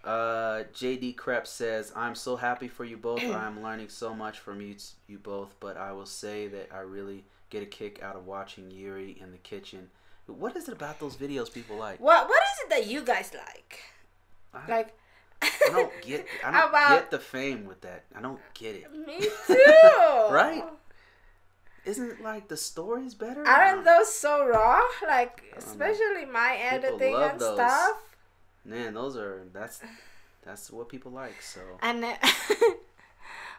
JD Krebs says, I'm so happy for you both. I'm learning so much from you both, but I will say that I really get a kick out of watching Yuri in the kitchen. What is it about those videos people like? What is it that you guys like? I don't get the fame with that. I don't get it. Me too. Right? Isn't it like the story's better? Aren't those so raw? Like, especially my editing and those stuff. Man, that's what people like. So. And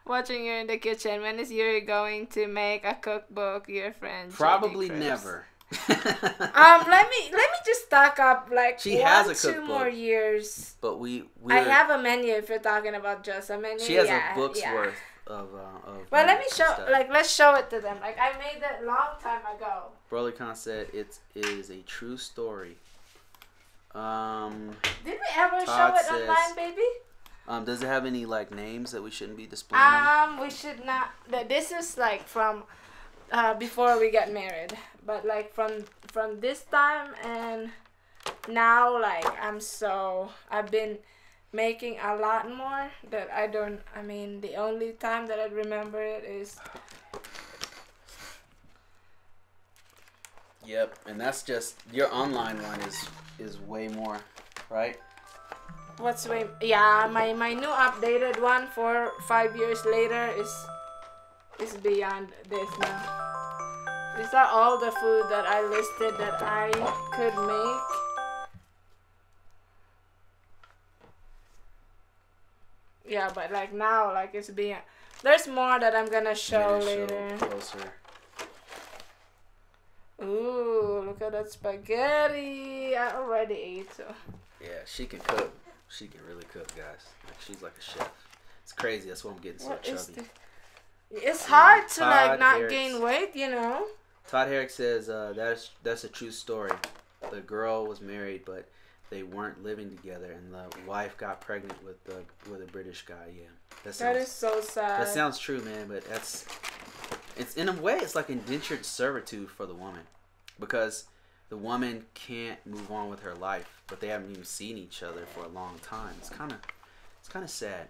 watching you in the kitchen. When is Yuri going to make a cookbook? Your friend. Probably never. Let me just stock up like she has a 2 more years. But I have a menu if you're talking about just a menu. She has a book's worth of well, let me show stuff. Let's show it to them. Like, I made that a long time ago. Broly Khan said it is a true story. Did we ever show it online, baby? Does it have any like names that we shouldn't be displaying? We should not. This is like from before we got married, but like from this time and now, like I've been making a lot more that I mean, the only time that I remember it is. Yep, and that's just your online one is way more, right? What's way? Yeah, my new updated one 5 years later is beyond this now. These are all the food that I listed that I could make. Yeah, but like now, like it's beyond. There's more that I'm gonna show later. Closer. Ooh, look at that spaghetti. I already ate, so. Yeah, she can cook. She can really cook, guys. Like, she's like a chef. It's crazy. That's why I'm getting so chubby. It's hard to like not gain weight, you know. Todd Herrick says that's a true story. The girl was married, but they weren't living together, and the wife got pregnant with a British guy. Yeah, that is so sad. That sounds true, man. But it's in a way it's like indentured servitude for the woman, because the woman can't move on with her life, but they haven't even seen each other for a long time. It's kind of sad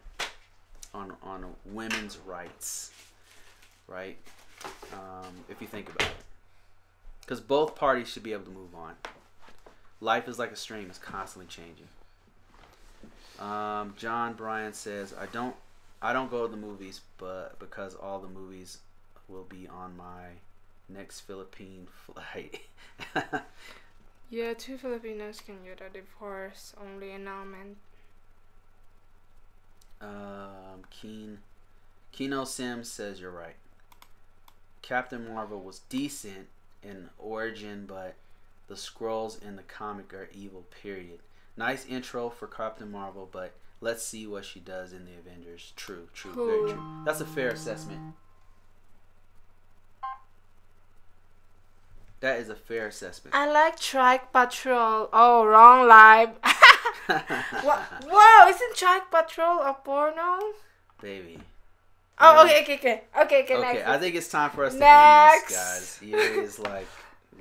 on women's rights, right? If you think about it, because both parties should be able to move on. Life is like a stream; it's constantly changing. John Bryan says, I don't go to the movies, but because all the movies will be on my next Philippine flight. Yeah, 2 Filipinos can get a divorce, only annulment. Kino Sims says you're right. Captain Marvel was decent in origin, but the Skrulls in the comic are evil, period. Nice intro for Captain Marvel, but let's see what she does in the Avengers. True, very true. That's a fair assessment. That is a fair assessment. I like Trike Patrol. Oh, wrong live. Whoa, isn't Trike Patrol a porno? Baby. Oh, okay, next. I think it's time for us to end this, guys. He is like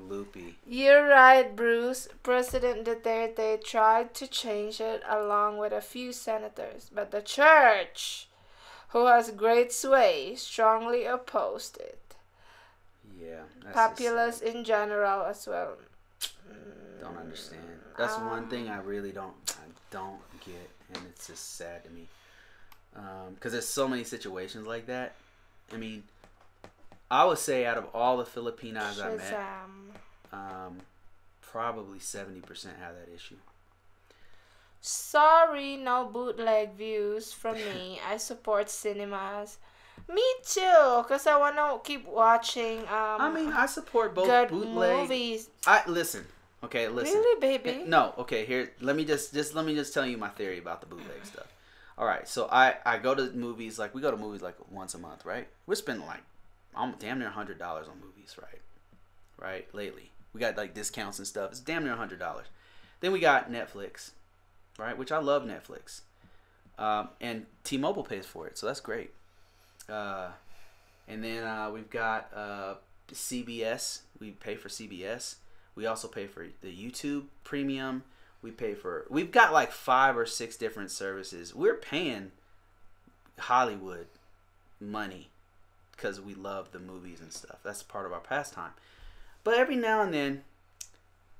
loopy. You're right, Bruce. President Duterte tried to change it along with a few senators, but the church, who has great sway, strongly opposed it. Yeah. Populace in general as well. Don't understand. That's one thing I don't get, and it's just sad to me. Because there's so many situations like that. I mean, I would say out of all the Filipinos I met, probably 70% have that issue. Sorry, no bootleg views from me. I support cinemas. Me too, cause I wanna keep watching I mean, I support both good bootleg. movies. I listen. Okay, listen. Really, baby? No, okay. Here, let me just tell you my theory about the bootleg stuff. All right, so I go to movies like we go to movies like once a month, right? We're spending like damn near $100 on movies, right? Right, lately we got like discounts and stuff. It's damn near $100. Then we got Netflix, right? Which I love Netflix, and T-Mobile pays for it, so that's great. And then we've got CBS. We pay for CBS. We also pay for the YouTube Premium. We've got like 5 or 6 different services. We're paying Hollywood money because we love the movies and stuff. That's part of our pastime. But every now and then,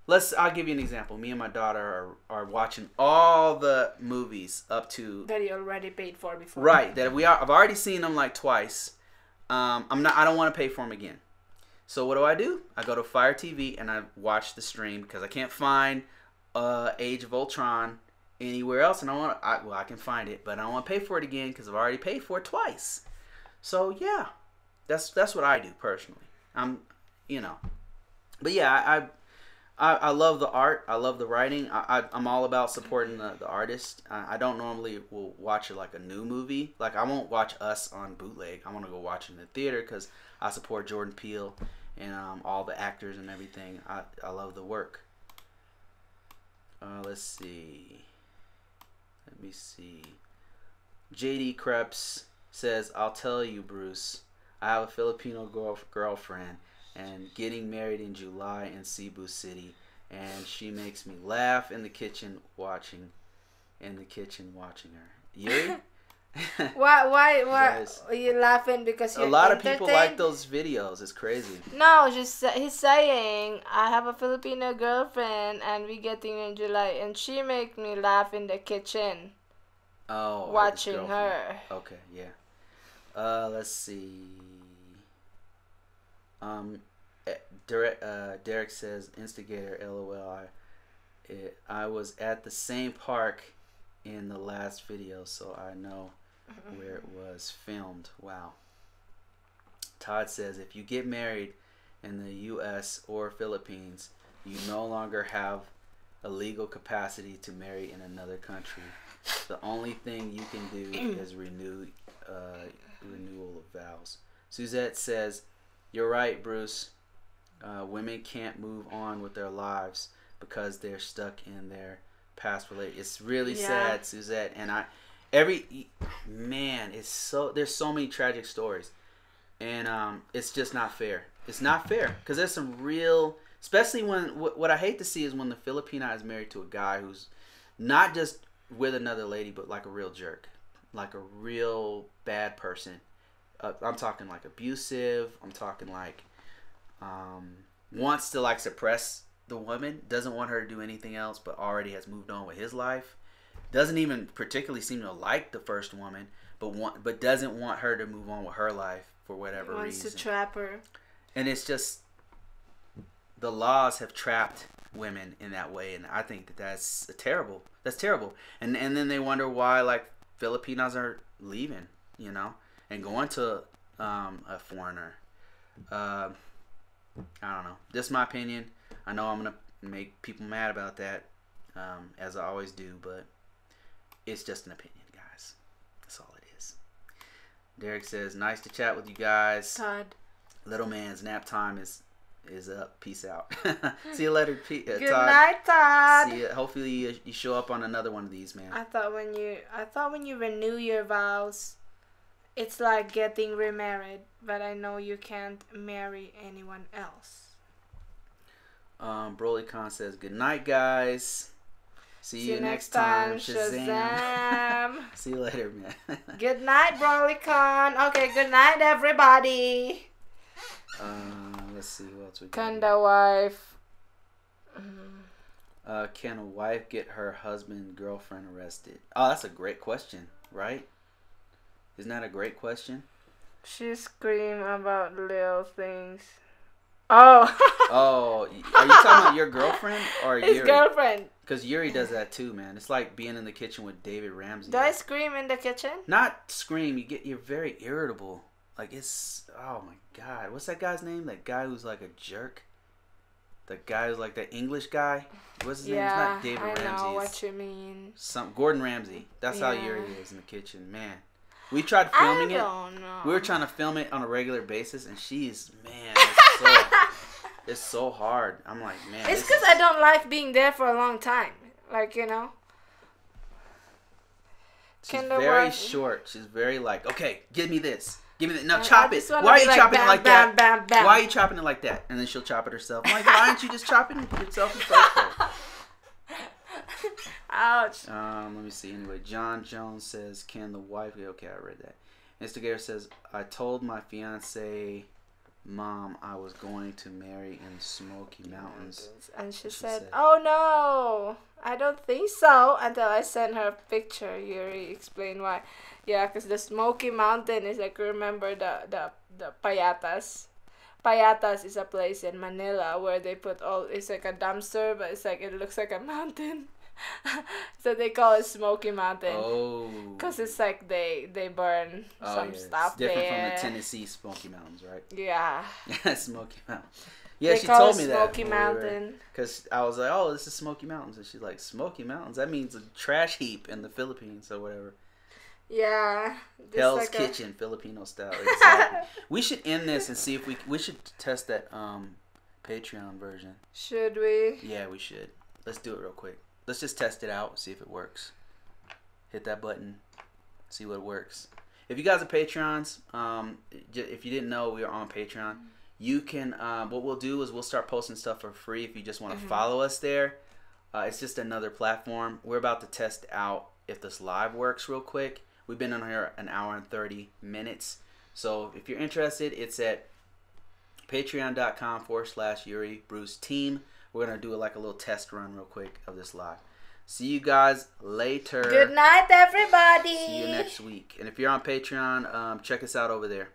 I'll give you an example. Me and my daughter are watching all the movies up to that you already paid for before. Right, I've already seen them like twice. I don't want to pay for them again. So what do? I go to Fire TV and I watch the stream because I can't find Age of Ultron anywhere else, and I can find it, but I don't want to pay for it again because I've already paid for it twice. So yeah, that's what I do personally. But yeah, I love the art. I love the writing. I'm all about supporting the artist. I don't normally will watch like a new movie. Like I won't watch Us on bootleg. I want to go watch it in the theater because I support Jordan Peele and all the actors and everything. I love the work. Let's see. Let me see. JD Krebs says, I'll tell you, Bruce, I have a Filipino girlfriend and getting married in July in Cebu City, and she makes me laugh in the kitchen watching her. Yuri? Why are you laughing because you're a lot of people like those videos. It's crazy. No, he's saying I have a Filipino girlfriend and we getting in July and she make me laugh in the kitchen. Oh, watching her. Okay, yeah. Let's see. Derek says, instigator, LOL. I was at the same park in the last video, so I know where it was filmed. Wow. Todd says, if you get married in the U.S. or Philippines, you no longer have a legal capacity to marry in another country. The only thing you can do is renewal of vows. Suzette says, you're right, Bruce. Women can't move on with their lives because they're stuck in their past relationship. It's really sad, Suzette. And there's so many tragic stories, and it's just not fair. It's not fair because there's some real, especially when what I hate to see is when the Filipina is married to a guy who's not just with another lady, but like a real jerk, like a real bad person. I'm talking like abusive. I'm talking like wants to like suppress the woman, doesn't want her to do anything else, but already has moved on with his life. Doesn't even particularly seem to like the first woman, but doesn't want her to move on with her life for whatever reason. Wants to trap her. And it's just the laws have trapped women in that way, and I think that's terrible. That's terrible. And then they wonder why like Filipinos are leaving, and going to a foreigner. I don't know. Just my opinion. I know I'm gonna make people mad about that, as I always do, but it's just an opinion, guys. That's all it is. Derek says, "Nice to chat with you guys." Todd. Little man's nap time is up. Peace out. See you later, Good Todd. night, Todd. See you. Hopefully you show up on another one of these, man. I thought when you renew your vows, it's like getting remarried, but I know you can't marry anyone else. Broly Khan says, good night, guys. See you next time. Shazam. See you later, man. Good night, Broly Khan. Okay, good night, everybody. Let's see who else we got. Can the wife? Can a wife get her husband, girlfriend arrested? Oh, that's a great question, right? Isn't that a great question? She scream about little things. Oh. Oh, are you talking about your girlfriend or his girlfriend? Because Yuri does that too, man. It's like being in the kitchen with David Ramsey. Do I scream in the kitchen? Not scream. You're very irritable. Like it's, oh my God. What's that guy's name? That guy who's like a jerk? The guy who's like the English guy? What's his name? It's not David Ramsey. I know what you mean. Gordon Ramsay. That's how Yuri is in the kitchen, man. We tried filming it. I don't know. We were trying to film it on a regular basis, and she's, man, it's so hard. I'm like, man. It's because I don't like being there for a long time. Like, you know. She's very short. She's very like, okay, give me this. Give me that. Now And chop it. Why are you like, chopping it like bam, that? bam, bam. Why are you chopping it like that? And then she'll chop it herself. I'm like, why aren't you just chopping it yourself in the first place? Ouch. Let me see. Anyway, John Jones says, can the wife... Okay, I read that. Instigator says, I told my fiance mom I was going to marry in Smoky Mountains. And she said, oh no, I don't think so. Until I sent her a picture. Yuri explained why. Yeah, because the Smoky Mountain is like, remember the payatas. Payatas is a place in Manila where they put it's like a dumpster, but it's like, it looks like a mountain. So they call it Smoky Mountain. Oh. Because it's like they burn some stuff there. It's different there. from the Tennessee Smoky Mountains, right? Yeah. Smoky Mountain. Yeah, she call told it me that. Smoky Mountain. Because I was like, oh, this is Smoky Mountains. And she's like, Smoky Mountains? That means a trash heap in the Philippines or whatever. Yeah. Hell's like Kitchen, Filipino style. Exactly. We should end this and see if we should test that Patreon version. Should we? Yeah, we should. Let's do it real quick. Let's just test it out, see if it works. Hit that button, see what works. If you guys are Patreons, if you didn't know, we are on Patreon. You can, what we'll do is we'll start posting stuff for free if you just want to follow us there. It's just another platform. We're about to test out if this live works real quick. We've been on here an hour and 30 minutes. So if you're interested, it's at patreon.com/Yuri Bruce Team. We're going to do like a little test run real quick of this live. See you guys later. Good night, everybody. See you next week. And if you're on Patreon, check us out over there.